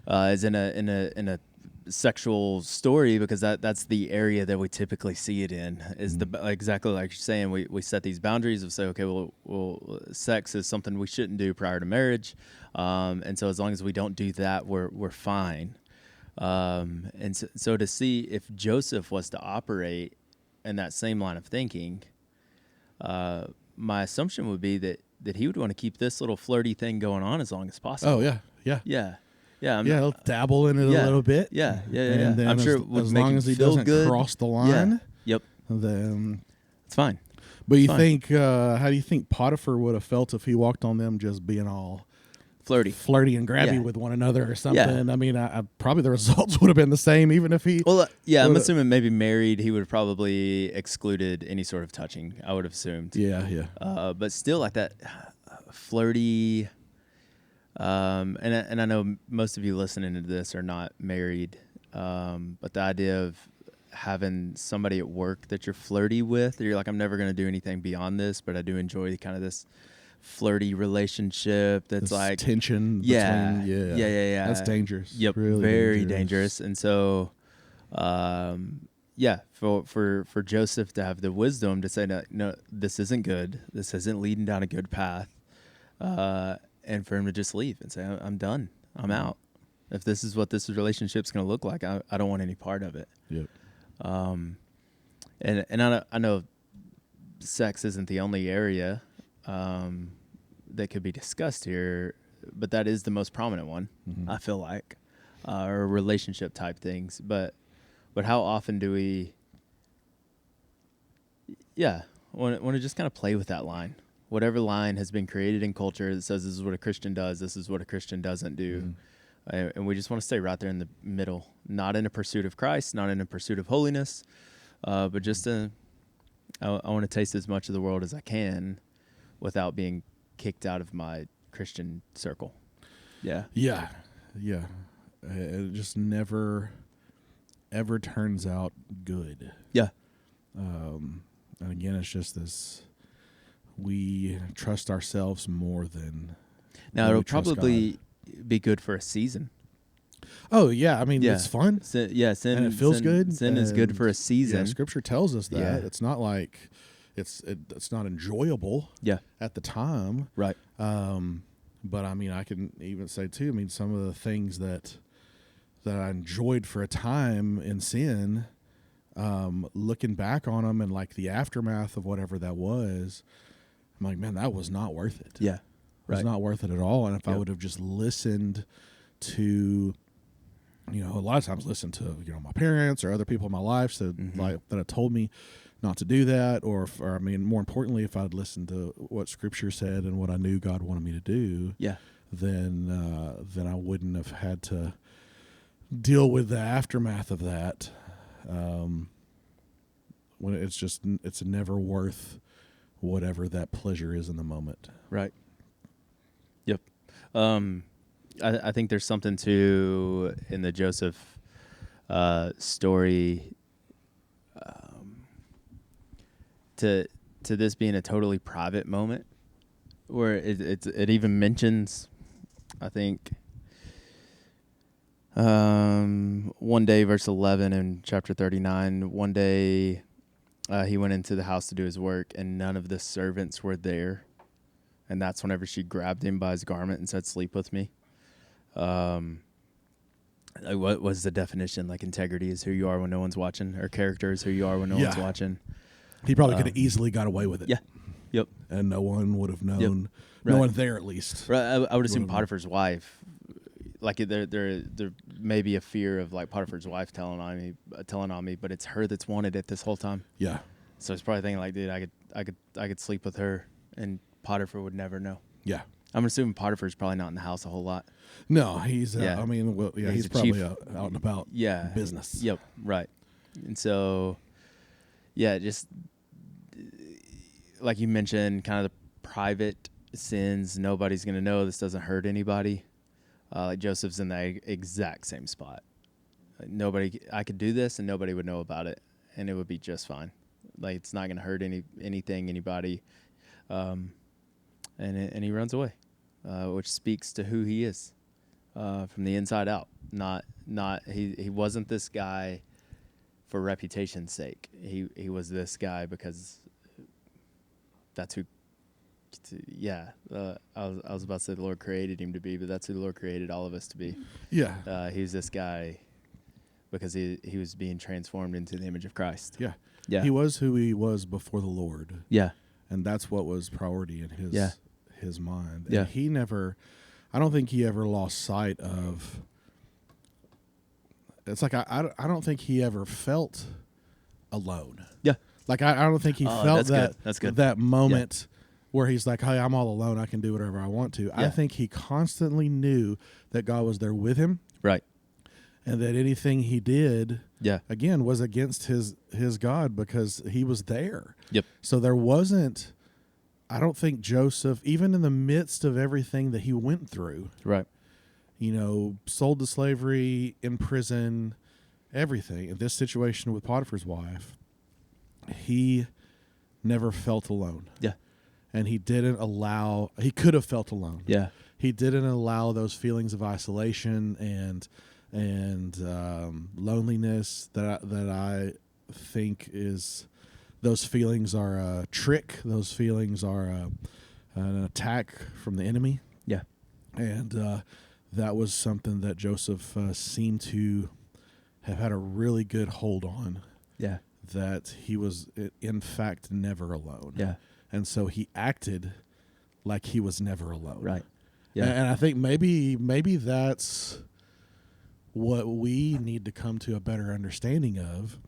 is in a sexual story, because that's the area that we typically see it in, is exactly like you're saying. We set these boundaries of say, okay, well, sex is something we shouldn't do prior to marriage, and so as long as we don't do that, we're fine. And so to see if Joseph was to operate in that same line of thinking, my assumption would be that he would want to keep this little flirty thing going on as long as possible.
Oh yeah.
He'll
dabble in it a little bit.
Yeah.
And then
I'm sure it would
as
make
long
him
as he
feel
doesn't
good.
cross the line.
Yep.
Then
it's fine.
But you think, how do you think Potiphar would have felt if he walked on them just being all flirty and grabby with one another or something?
Yeah.
I mean, I probably the results would have been the same, even if he.
Well, I'm assuming maybe married, he would have probably excluded any sort of touching. I would have assumed.
Yeah.
But still, like that flirty. And I know most of you listening to this are not married, but the idea of having somebody at work that you're flirty with, or you're like, I'm never going to do anything beyond this, but I do enjoy kind of this flirty relationship that's
This
like
tension
yeah,
between,
yeah.
That's dangerous.
Yep,
Really
very dangerous. And so, yeah, for Joseph to have the wisdom to say, no, this isn't good. This isn't leading down a good path. And for him to just leave and say, I'm done. I'm out. If this is what this relationship's going to look like, I don't want any part of it.
Yep.
And I know sex isn't the only area that could be discussed here, but that is the most prominent one, I feel like, or relationship type things. But how often do we, want to just kind of play with that line? Whatever line has been created in culture that says this is what a Christian does, this is what a Christian doesn't do. And we just want to stay right there in the middle, not in a pursuit of Christ, not in a pursuit of holiness, but just I want to taste as much of the world as I can without being kicked out of my Christian circle. Yeah.
Yeah. Yeah. It just never, ever turns out good.
Yeah.
And again, it's just this, we trust ourselves more than
Now,
we
it'll
trust
probably be good for a season.
Oh yeah, I mean
Yeah.
it's fun.
Sin,
And it feels good,
Sin is good
and
for a season.
Yeah, Scripture tells us that.
Yeah.
It's not like it's not enjoyable
Yeah.
at the time.
Right.
But I mean, I can even say too. I mean, some of the things that I enjoyed for a time in sin, looking back on them and like the aftermath of whatever that was, I'm like, man, that was not worth it.
Yeah.
It was
Right.
not worth it at all. And if I
Yep.
would have just listened to, a lot of times listened to, my parents or other people in my life that have told me not to do that, or more importantly, if I'd listened to what Scripture said and what I knew God wanted me to do,
Yeah.
then I wouldn't have had to deal with the aftermath of that. When it's never worth whatever that pleasure is in the moment.
Right. Yep. I think there's something to in the Joseph story to this being a totally private moment, where it even mentions, I think, one day, verse 11 in chapter 39. One day, he went into the house to do his work, and none of the servants were there. And that's whenever she grabbed him by his garment and said, "Sleep with me." Like, what was the definition? Like, integrity is who you are when no one's watching, or character is who you are when no one's watching.
He probably could have easily got away with it.
Yeah. Yep.
And no one would have known.
Yep.
No
Right.
one there, at least.
Right. I would assume
Would've-
Potiphar's wife, like there may be a fear of like Potiphar's wife telling on me, but it's her that's wanted it this whole time.
Yeah.
So it's probably thinking like, dude, I could sleep with her, and Potiphar would never know.
Yeah.
I'm assuming Potiphar's probably not in the house a whole lot.
No, he's.
Yeah.
I mean, well, yeah,
He's
he's
a
probably
chief.
out and about.
Yeah.
Business.
Yep. Right. And so, yeah, just like you mentioned, kind of the private sins. Nobody's going to know. This doesn't hurt anybody. Like Joseph's in the exact same spot. I could do this and nobody would know about it, and it would be just fine. Like, it's not going to hurt anything, anybody. And he runs away, which speaks to who he is from the inside out. He wasn't this guy for reputation's sake. He was this guy because that's who. I was about to say the Lord created him to be, but that's who the Lord created all of us to be.
Yeah.
He was this guy because he was being transformed into the image of Christ.
Yeah.
Yeah.
He was who he was before the Lord.
Yeah.
And that's what was priority in his mind. And
Yeah.
he never, I don't think he ever lost sight of, it's like, I don't think he ever felt alone.
Yeah.
Like, I don't think he felt
That's good.
that moment where he's like, hey, I'm all alone. I can do whatever I want to. I think he constantly knew that God was there with him.
Right.
And that anything he did,
Yeah.
again, was against his God because he was there.
Yep.
So there wasn't, I don't think Joseph, even in the midst of everything that he went through,
Right.
sold to slavery, in prison, everything. In this situation with Potiphar's wife, he never felt alone.
Yeah.
And he didn't allow, he could have felt alone.
Yeah.
He didn't allow those feelings of isolation and loneliness that I think is, those feelings are a trick. Those feelings are an attack from the enemy.
Yeah.
And that was something that Joseph seemed to have had a really good hold on,
Yeah.
that he was in fact never alone.
Yeah.
And so he acted like he was never alone.
Right. Yeah.
And I think maybe that's what we need to come to a better understanding of.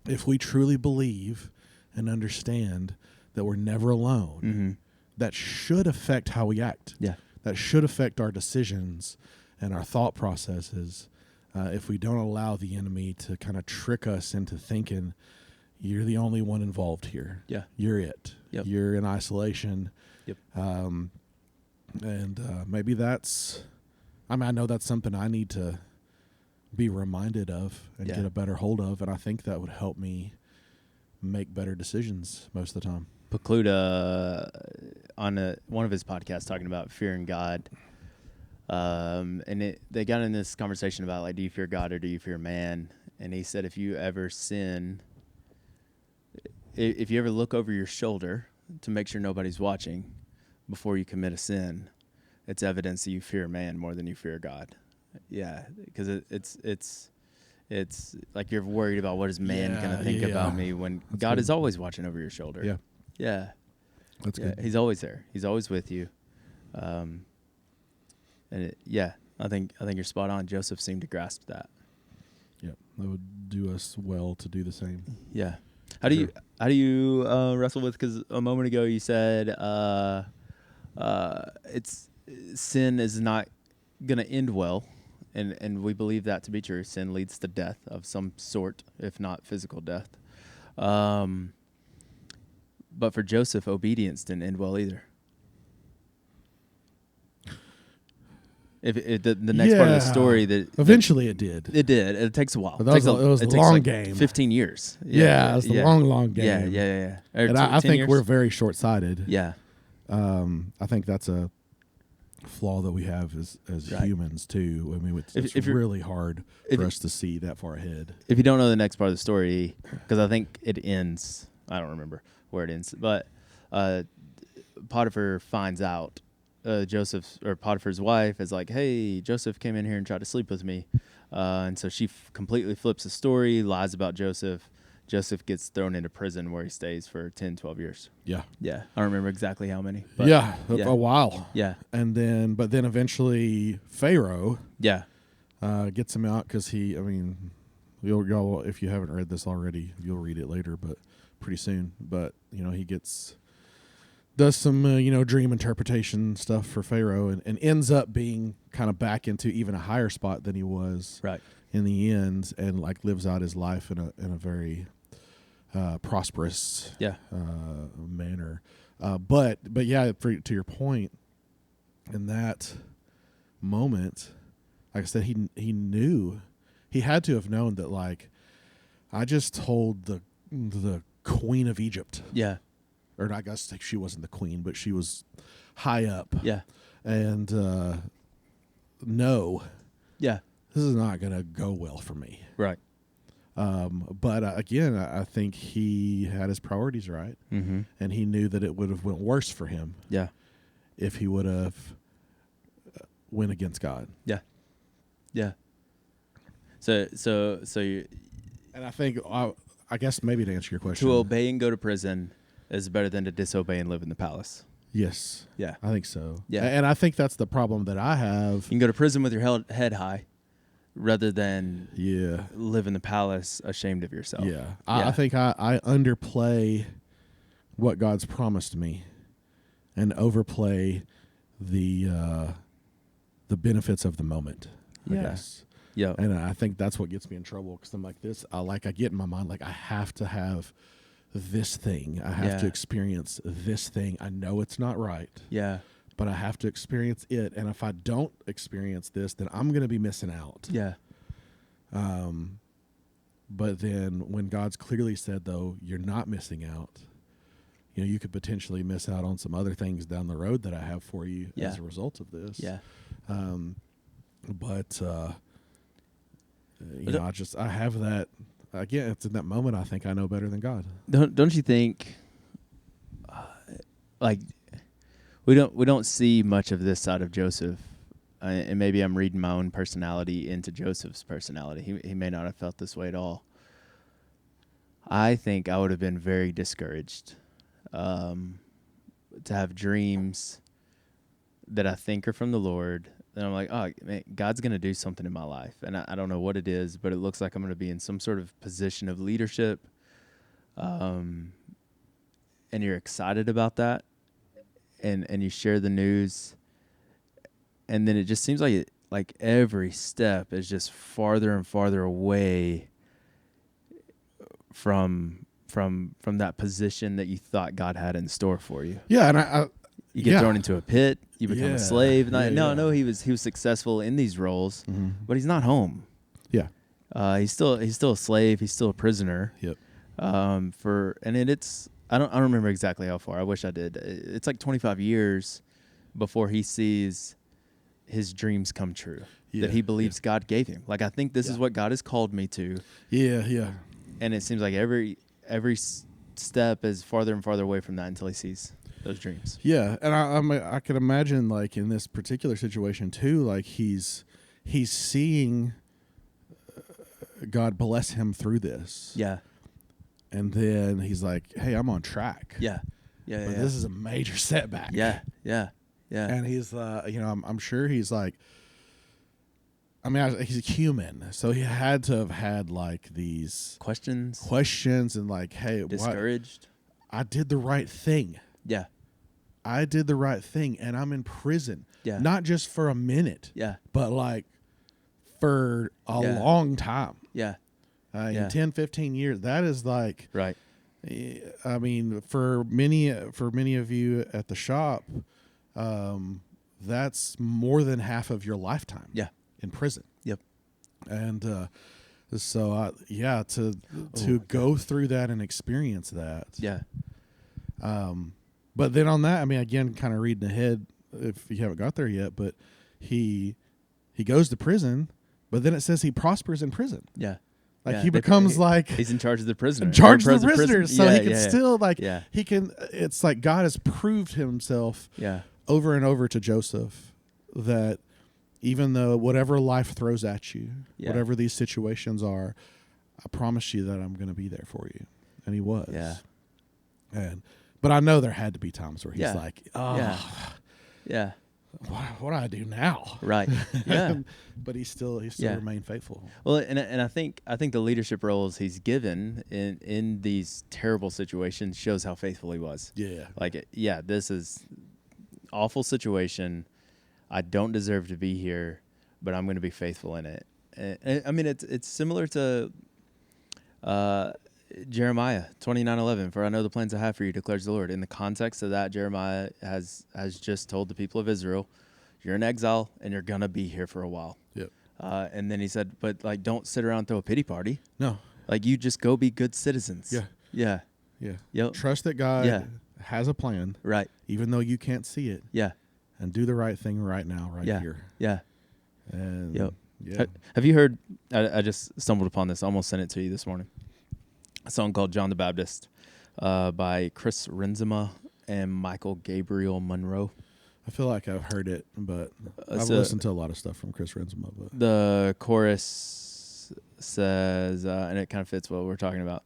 If we truly believe and understand that we're never alone,
Mm-hmm.
that should affect how we act.
Yeah.
That should affect our decisions and our thought processes. If we don't allow the enemy to kind of trick us into thinking you're the only one involved here.
Yeah.
You're it.
Yep.
You're in isolation.
Yep.
And maybe that's, I know that's something I need to be reminded of and
Yeah.
get a better hold of. And I think that would help me make better decisions most of the time.
Pokluda, on one of his podcasts, talking about fearing God, and they got in this conversation about, like, do you fear God or do you fear man? And he said, if you ever sin, if you ever look over your shoulder to make sure nobody's watching before you commit a sin, it's evidence that you fear man more than you fear God. Yeah, because it's like you're worried about what is man going to think about me when
That's
God
good.
is always watching over your shoulder.
Yeah.
Yeah.
That's
Yeah,
good.
he's always there. He's always with you. I think you're spot on. Joseph seemed to grasp that.
Yeah. That would do us well to do the same.
Yeah. How do you wrestle with? Because a moment ago you said it's sin is not going to end well, and we believe that to be true. Sin leads to death of some sort, if not physical death. But for Joseph, obedience didn't end well either. If the next part of the story that
eventually it did.
it did. It takes a while.
But it was a
takes
long
like
game.
15 years.
Yeah, it's a long game.
Yeah. Or
And
10
I think
years?
we're very short-sighted.
Yeah.
I think that's a flaw that we have as
Right.
humans too. I mean, it's
If you're-
really hard
if
for
you-
us to see that far ahead.
If you don't know the next part of the story, because I think it ends, I don't remember where it ends, but Potiphar finds out. Potiphar's wife is like, hey, Joseph came in here and tried to sleep with me. And so she completely flips the story, lies about Joseph. Joseph gets thrown into prison where he stays for 10, 12 years.
Yeah.
Yeah. I don't remember exactly how many. But
Yeah,
yeah.
a while.
Yeah.
And then eventually Pharaoh
Yeah.
gets him out because y'all, if you haven't read this already, you'll read it later, but pretty soon. But, he does some, dream interpretation stuff for Pharaoh and ends up being kind of back into even a higher spot than he was
Right.
in the end, and like lives out his life in a very prosperous
Yeah.
manner. But yeah, to your point, in that moment, like I said, he knew, he had to have known that, like, I just told the queen of Egypt,
Yeah.
or I guess she wasn't the queen, but she was high up,
Yeah.
and no,
Yeah.
this is not going to go well for me.
Right.
But again, I think he had his priorities right,
Mm-hmm.
and he knew that it would have went worse for him
Yeah.
if he would have went against God.
Yeah. Yeah. So you,
And I think, I guess maybe to answer your question,
to obey and go to prison is better than to disobey and live in the palace.
yes,
Yeah.
I think so.
Yeah.
And I think that's the problem that I have.
You can go to prison with your head high rather than
Yeah,
live in the palace ashamed of yourself.
yeah. I think I underplay what God's promised me and overplay the benefits of the moment, I
Yeah.
guess.
Yeah.
And I think that's what gets me in trouble, because I'm like this. I get in my mind, like, I have to have this thing. I have to
Yeah.
experience this thing. I know it's not right,
Yeah.
but I have to experience it. And if I don't experience this, then I'm going to be missing out.
Yeah.
But then when God's clearly said, though, you're not missing out, you could potentially miss out on some other things down the road that I have for you as a result of this.
Yeah.
But I have that, again, it's in that moment I think I know better than God.
Don't you think, like, we don't see much of this side of Joseph, and maybe I'm reading my own personality into Joseph's personality. He may not have felt this way at all. I think I would have been very discouraged to have dreams that I think are from the Lord. And I'm like, oh, man, God's going to do something in my life. And I don't know what it is, but it looks like I'm going to be in some sort of position of leadership. And you're excited about that. And you share the news. And then it just seems like every step is just farther and farther away from that position that you thought God had in store for you.
Yeah, and
you get thrown into a pit, you become a slave. And I know he was successful in these roles, but he's not home.
Yeah.
He's still a slave, he's still a prisoner.
Yep.
It's I don't remember exactly how far. I wish I did. It's like 25 years before he sees his dreams come true that he believes God gave him. Like, I think this is what God has called me to.
Yeah.
And it seems like every step is farther and farther away from that until he sees those dreams.
Yeah, and I could imagine, like, in this particular situation too, like he's seeing God bless him through this.
Yeah.
And then he's like, "Hey, I'm on track."
Yeah.
But this is a major setback.
Yeah.
And he's, I'm sure he's like, he's a human, so he had to have had like these questions and like, "Hey,
discouraged?
I did the right thing.
Yeah.
I did the right thing, and I'm in prison.
Yeah.
Not just for a minute.
Yeah.
But like for a long time.
Yeah.
10, 15 years. That is like,
right.
I mean, for many of you at the shop, that's more than half of your lifetime.
Yeah.
In prison.
Yep.
And to go through that and experience that.
Yeah.
But then on that, again, kind of reading ahead, if you haven't got there yet, but he goes to prison, but then it says he prospers in prison.
Yeah.
Like he becomes like
he's in charge of the prisoner.
In charge of the prisoners. So he can still
he
can, it's like God has proved himself over and over to Joseph that even though whatever life throws at you, whatever these situations are, I promise you that I'm going to be there for you. And he was.
Yeah.
But I know there had to be times where he's like,
yeah.
What do I do now?
Right. Yeah.
But he still remained faithful.
Well, and I think the leadership roles he's given in these terrible situations shows how faithful he was.
Yeah.
Like, this is awful situation. I don't deserve to be here, but I'm going to be faithful in it. And it's similar to Jeremiah 29:11. For I know the plans I have for you, declares the Lord. In the context of that, Jeremiah has just told the people of Israel, you're in exile and you're gonna be here for a while.
Yep.
And then he said, but like, don't sit around and throw a pity party.
No.
Like, you just go be good citizens.
Yeah.
Yep.
Trust that God has a plan.
Right.
Even though you can't see it.
Yeah.
And do the right thing right now, here.
Yeah.
And
yeah. Have you heard? I just stumbled upon this. I almost sent it to you this morning. A song called John the Baptist by Chris Renzema and Michael Gabriel Monroe.
I feel like I've heard it, but I've listened to a lot of stuff from Chris Renzema. But
the chorus says, and it kind of fits what we're talking about.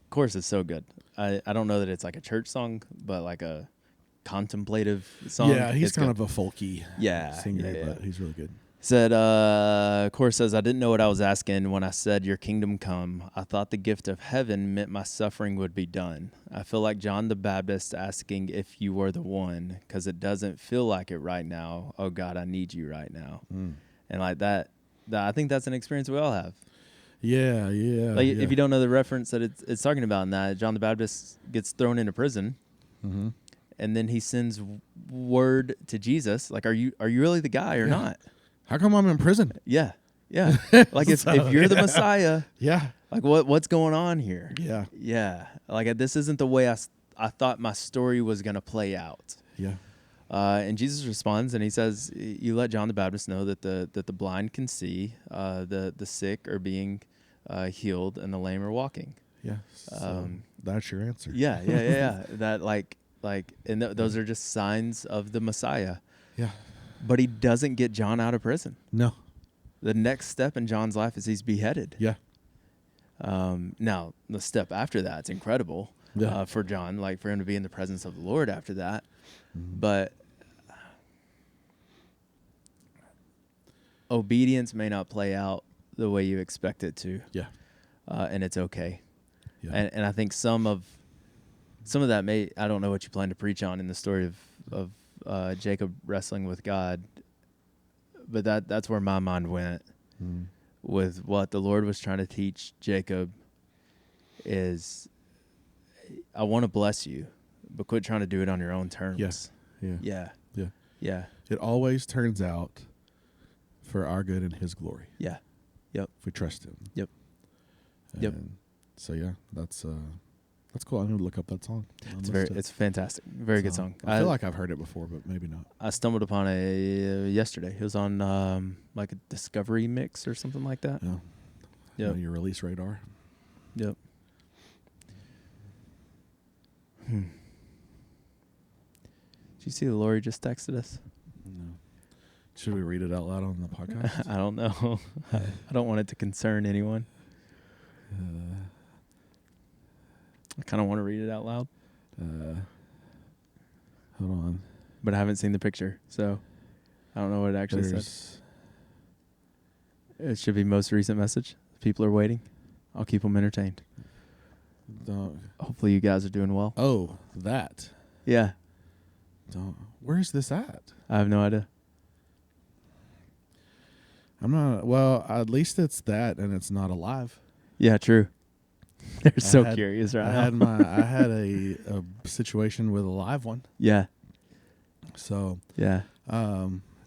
Chorus is so good. I don't know that it's like a church song, but like a contemplative song.
Yeah, he's kind of a folky singer, but he's really good.
Said, chorus says, I didn't know what I was asking when I said, your kingdom come. I thought the gift of heaven meant my suffering would be done. I feel like John the Baptist asking if you were the one, because it doesn't feel like it right now. Oh, God, I need you right now. And like that, I think that's an experience we all have.
Yeah.
Like, if you don't know the reference that it's talking about in that, John the Baptist gets thrown into prison. Mm-hmm. And then he sends word to Jesus, like, are you really the guy or not?
How come I'm in prison?
Yeah. Yeah. Like if you're the Messiah,
Yeah.
like what's going on here?
Yeah.
Yeah. Like this isn't the way I thought my story was going to play out.
Yeah.
And Jesus responds and he says, you let John the Baptist know that the blind can see, the sick are being healed, and the lame are walking.
Yeah. So that's your answer.
Yeah. That and those are just signs of the Messiah.
Yeah.
But he doesn't get John out of prison.
No.
The next step in John's life is he's beheaded.
Yeah.
Now, the step after that's incredible
Yeah.
for John, like for him to be in the presence of the Lord after that. But obedience may not play out the way you expect it to.
Yeah.
And it's okay.
Yeah.
And I think some of that I don't know what you plan to preach on in the story of Jacob wrestling with God, but that's where my mind went with what the Lord was trying to teach Jacob is, I want to bless you, but quit trying to do it on your own terms.
Yes. Yeah.
Yeah.
Yeah.
Yeah.
It always turns out for our good and His glory.
Yeah. Yep.
If we trust Him.
Yep.
And
Yep.
So yeah, that's cool. I'm gonna look up that song.
It's fantastic. Very good song.
I feel like I've heard it before, but maybe not.
I stumbled upon it yesterday. It was on like a Discovery mix or something like that.
Yeah.
Yep.
Your release radar.
Yep. Did you see Lori just texted us?
No. Should we read it out loud on the podcast?
I don't know. I don't want it to concern anyone. I kind of want to read it out loud.
Hold on.
But I haven't seen the picture, so I don't know what it actually says. It should be most recent message. People are waiting. I'll keep them entertained. Hopefully you guys are doing well.
Oh, that.
Yeah.
Where's this at?
I have no idea.
I'm not. Well, at least it's that, and it's not alive.
Yeah, true. They're so curious right now.
I had a situation with a live one.
Yeah.
So
yeah.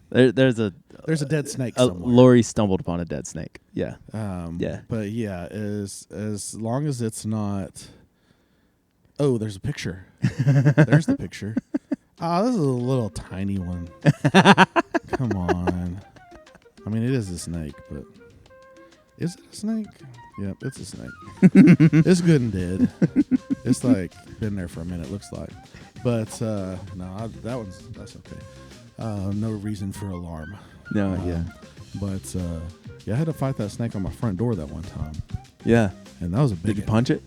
there's
There's
a dead snake somewhere.
Lori stumbled upon a dead snake. Yeah.
Yeah. But yeah, as long as it's not. Oh, there's a picture. There's the picture. Oh, this is a little tiny one. Come on. I mean, it is a snake, but is it a snake? Yep, it's a snake. It's good and dead. It's like been there for a minute, looks like. But that's okay. No reason for alarm.
No, yeah.
But yeah, I had to fight that snake on my front door that one time.
Yeah.
And that was a big
Did you punch it?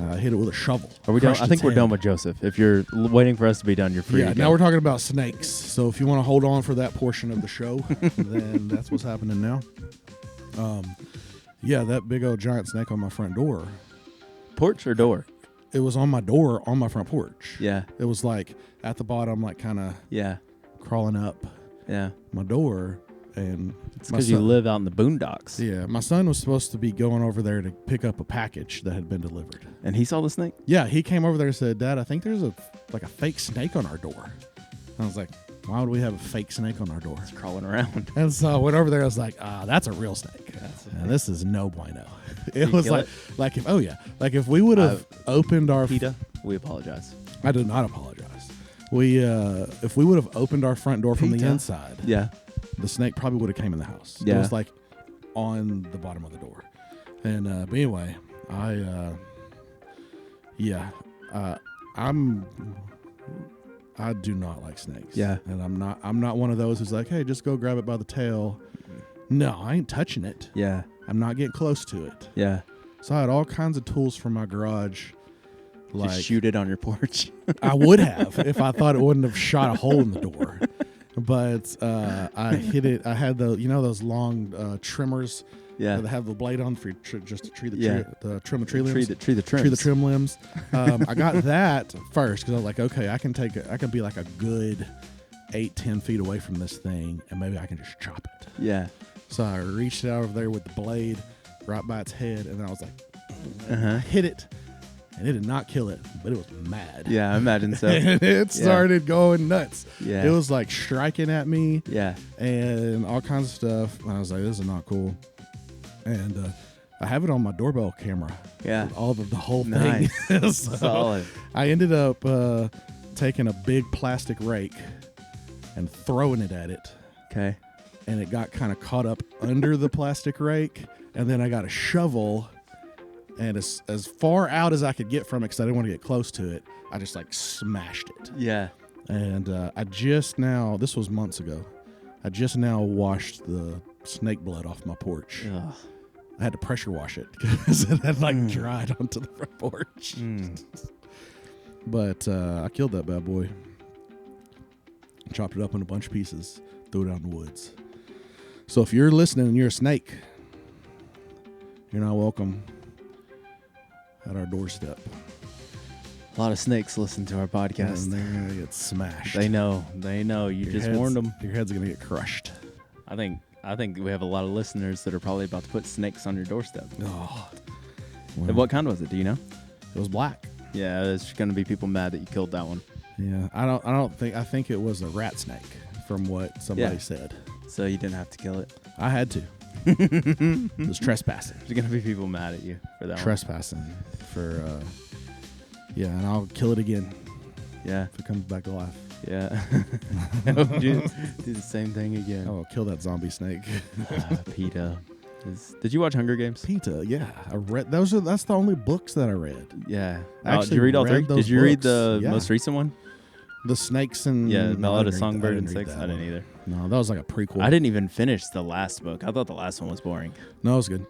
I hit it with a shovel.
Are we done?
Crushed
I think
its
we're
head.
done with Joseph. If you're waiting for us to be done, you're free.
Yeah,
to go.
now we're talking about snakes. So if you want to hold on for that portion of the show, then that's what's happening now. Yeah, that big old giant snake on my front door.
Porch or door?
It was on my door on my front porch.
Yeah.
It was like at the bottom, like kind of crawling up
Yeah.
my door. And
it's because you live out in the boondocks.
Yeah, my son was supposed to be going over there to pick up a package that had been delivered.
And he saw the snake?
Yeah, he came over there and said, "Dad, I think there's a fake snake on our door." And I was like, "Why would we have a fake snake on our door?"
It's crawling around.
And so I went over there. I was like, "That's a real snake. And this is no bueno." It was like if we would have opened our
PETA, we apologize.
I do not apologize. If we would have opened our front door from the inside, the snake probably would have came in the house.
Yeah.
It was like on the bottom of the door. And but anyway, I do not like snakes.
Yeah.
And I'm not one of those who's like, "Hey, just go grab it by the tail." No, I ain't touching it.
Yeah.
I'm not getting close to it.
Yeah.
So I had all kinds of tools from my garage. Like,
just shoot it on your porch.
I would have if I thought it wouldn't have shot a hole in the door. But I hit it. I had those long trimmers.
Yeah.
That have the blade on for just to trim the tree limbs.
Tree the
trim limbs. I got that first because I was like, okay, I can be like a good 8-10 feet away from this thing, and maybe I can just chop it.
Yeah.
So I reached out over there with the blade right by its head, and then I was like, I hit it, and it did not kill it, but it was mad.
Yeah, I imagine so.
And it started going nuts.
Yeah.
It was like striking at me.
Yeah.
And all kinds of stuff. And I was like, this is not cool. and I have it on my doorbell camera.
Yeah.
All of the whole
Nice.
thing. So
Solid.
I ended up taking a big plastic rake and throwing it at it,
Okay.
and it got kind of caught up under the plastic rake, and then I got a shovel, and as far out as I could get from it, because I didn't want to get close to it, I just like smashed it.
Yeah.
And I just now, this was months ago, I just now washed the snake blood off my porch.
Ugh.
I had to pressure wash it because it had like dried onto the front porch. But I killed that bad boy. Chopped it up in a bunch of pieces, threw it out in the woods. So if you're listening and you're a snake, you're not welcome at our doorstep.
A lot of snakes listen to our podcast.
And they're going to get smashed.
They know. You
Your
just
head's-
warned them.
Your head's going to get crushed.
I think we have a lot of listeners that are probably about to put snakes on your doorstep.
Oh.
And what kind was it? Do you know?
It was black.
Yeah, there's going to be people mad that you killed that one.
Yeah, I think it was a rat snake from what somebody
Yeah.
said.
So you didn't have to kill it.
I had to. It was trespassing.
There's going to be people mad at you for that one.
Trespassing for and I'll kill it again
Yeah.
if it comes back to life.
Yeah. do the same thing again.
I'll kill that zombie snake.
PETA. Did you watch Hunger Games?
PETA, yeah. I read that's the only books that I read.
Yeah.
I
Did you read all
actually
three?
read those
Did you read
books.
the
Yeah.
most recent one?
The snakes and
Yeah,
no, I
Ballad of
didn't read-
Songbird and
didn't read
Six.
that
I didn't
one.
either.
No, that was like a prequel.
I didn't even finish the last book. I thought the last one was boring.
No, it was good.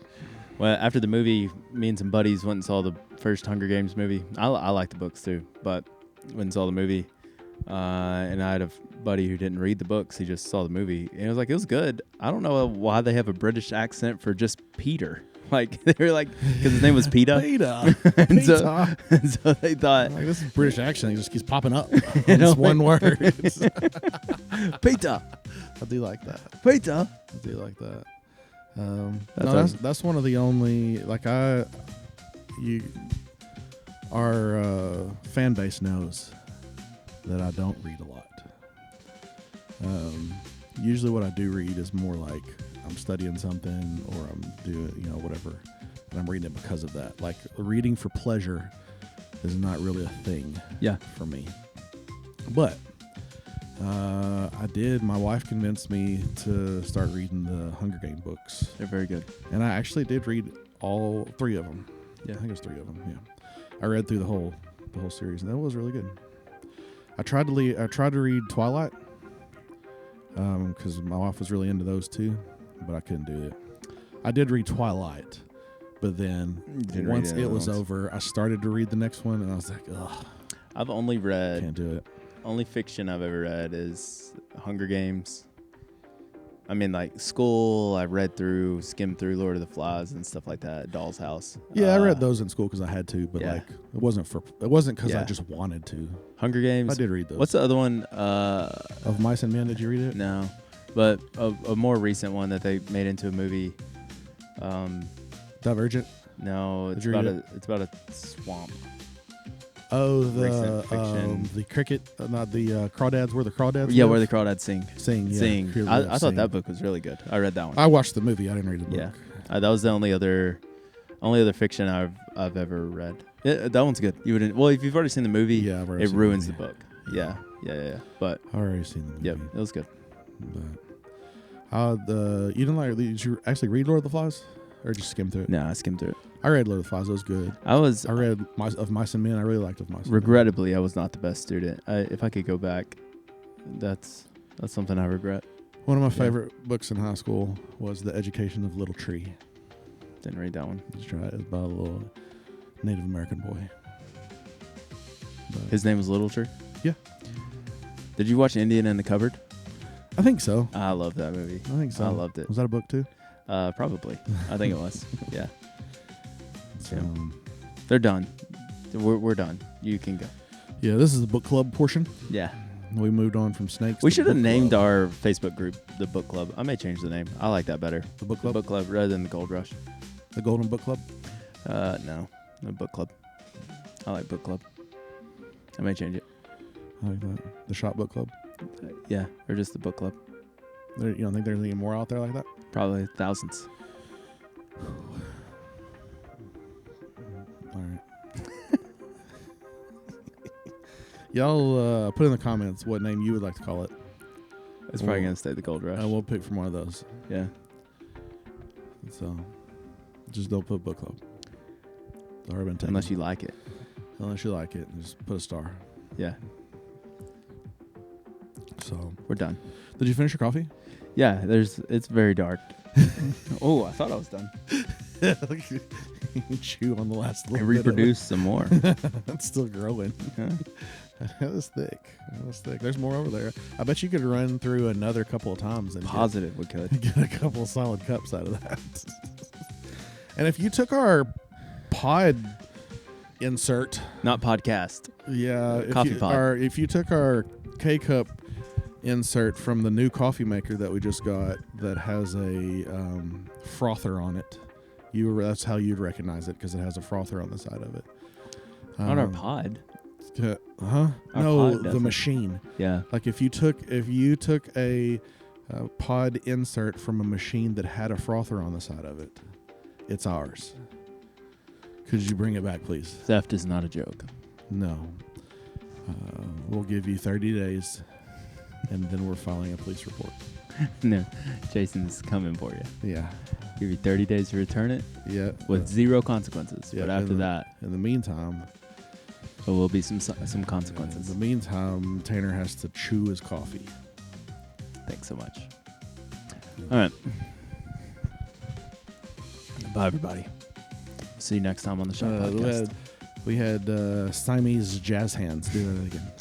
Well, after the movie, me and some buddies went and saw the first Hunger Games movie. I like the books too, but went and saw the movie. And I had a buddy who didn't read the books. He just saw the movie. And it was like, it was good. I don't know why they have a British accent for just Peter. Like, they were like, because his name was PETA.
PETA.
And so,
PETA.
and so they thought,
Like, this is British accent. It just keeps popping up.
You know,
It's one word.
PETA,
I do like that.
PETA.
I do like that. That's one of the only our fan base knows that I don't read a lot. Usually, what I do read is more like I'm studying something or I'm doing whatever, and I'm reading it because of that. Like reading for pleasure is not really a thing.
Yeah.
For me, but I did. My wife convinced me to start reading the Hunger Game books,
They're very good.
and I actually did read all 3 of them.
Yeah.
I think it was 3 of them. Yeah, I read through the whole series, and that was really good. I tried to read Twilight, because my wife was really into those too, but I couldn't do it. I did read Twilight, but then
Didn't
once
read any
it
other
was
ones.
over, I started to read the next one, and I was like, ugh,
I've only read
can't do it.
only fiction I've ever read is Hunger Games. I mean, like school, I skimmed through Lord of the Flies and stuff like that. Doll's House.
Yeah, I read those in school because I had to, but
yeah.
like it wasn't because I
Yeah.
just wanted to.
Hunger Games.
I did read those.
What's the other one?
Of Mice and Men? Did you read it?
No, but a more recent one that they made into a movie.
Divergent.
No,
Did
it's
you read
about a swamp.
Oh,
Recent fiction.
the cricket, not the crawdads. Where the crawdads?
Yeah,
live?
where the crawdads sing.
Sing. Yeah,
Sing.
Here
I
live,
thought
sing.
that book was really good. I read that one.
I watched the movie. I didn't read the book.
Yeah, that was the only other fiction I've ever read. Yeah, that one's good. You wouldn't. Well, if you've already seen the movie,
Yeah, I've already
it
seen
ruins the
movie.
book. Yeah. But
I've already seen the movie.
yep, it was good.
But, you didn't like? Did you actually read Lord of the Flies, or just skim through it?
No, I skimmed through it.
I read Lord of the Flies. It was good.
I
read Of Mice and Men. I really liked Of Mice and Men.
regrettably, I was not the best student. If I could go back, that's something I regret.
One of my
Yeah.
favorite books in high school was The Education of Little Tree.
Didn't read that one.
Let's try it. It's about a little Native American boy. But
His name was Little Tree?
Yeah.
Did you watch Indian in the Cupboard?
I think so.
I love that movie.
I think so.
I loved it.
Was that a book too?
Probably. I think it was. Yeah.
So,
They're done. We're done. You can go.
yeah, this is the book club portion.
Yeah.
We moved on from snakes.
We
to
should have
book
named
club.
our Facebook group the Book Club. I may change the name. I like that better.
The book
The
club.
Book Club rather than the Gold Rush.
The Golden Book Club.
No. The Book Club. I like Book Club. I may change it.
I like that. The Shop Book Club.
Yeah. Or just the Book Club.
You don't think there's any more out there like that?
Probably thousands.
Y'all put in the comments what name you would like to call it.
It's probably gonna stay the Gold Rush.
And we'll pick from one of those.
Yeah.
So, just don't put book club. It's already been taken.
Unless you like it.
Unless you like it, just put a star.
Yeah.
So
We're done.
Did you finish your coffee?
Yeah. It's very dark. Oh, I thought I was done.
Chew on the last
I
little bit of it.
reproduced some more.
It's still growing.
Huh?
That was thick. That was thick. There's more over there. I bet you could run through another couple of times and
Positive we could.
get a couple of solid cups out of that. And if you took our pod insert,
Not podcast.
yeah,
Coffee pod.
if you took our K cup insert from the new coffee maker that we just got that has a frother on it, that's how you'd recognize it because it has a frother on the side of it.
Not our pod.
Huh?
Our
No,
pod
the
doesn't.
machine.
Yeah.
Like if you took a pod insert from a machine that had a frother on the side of it, it's ours. Could you bring it back, please?
Theft is not a joke.
No. We'll give you 30 days, and then we're filing a police report.
No. Jason's coming for you.
Yeah.
Give you 30 days to return it
Yeah.
with zero consequences.
Yeah,
But after
in the-
that,
In the meantime,
there will be some
in
consequences.
the meantime, Tanner has to chew his coffee.
Thanks so much. All right. Bye, everybody. See you next time on the Shop Podcast.
We had Siamese jazz hands. Do that again.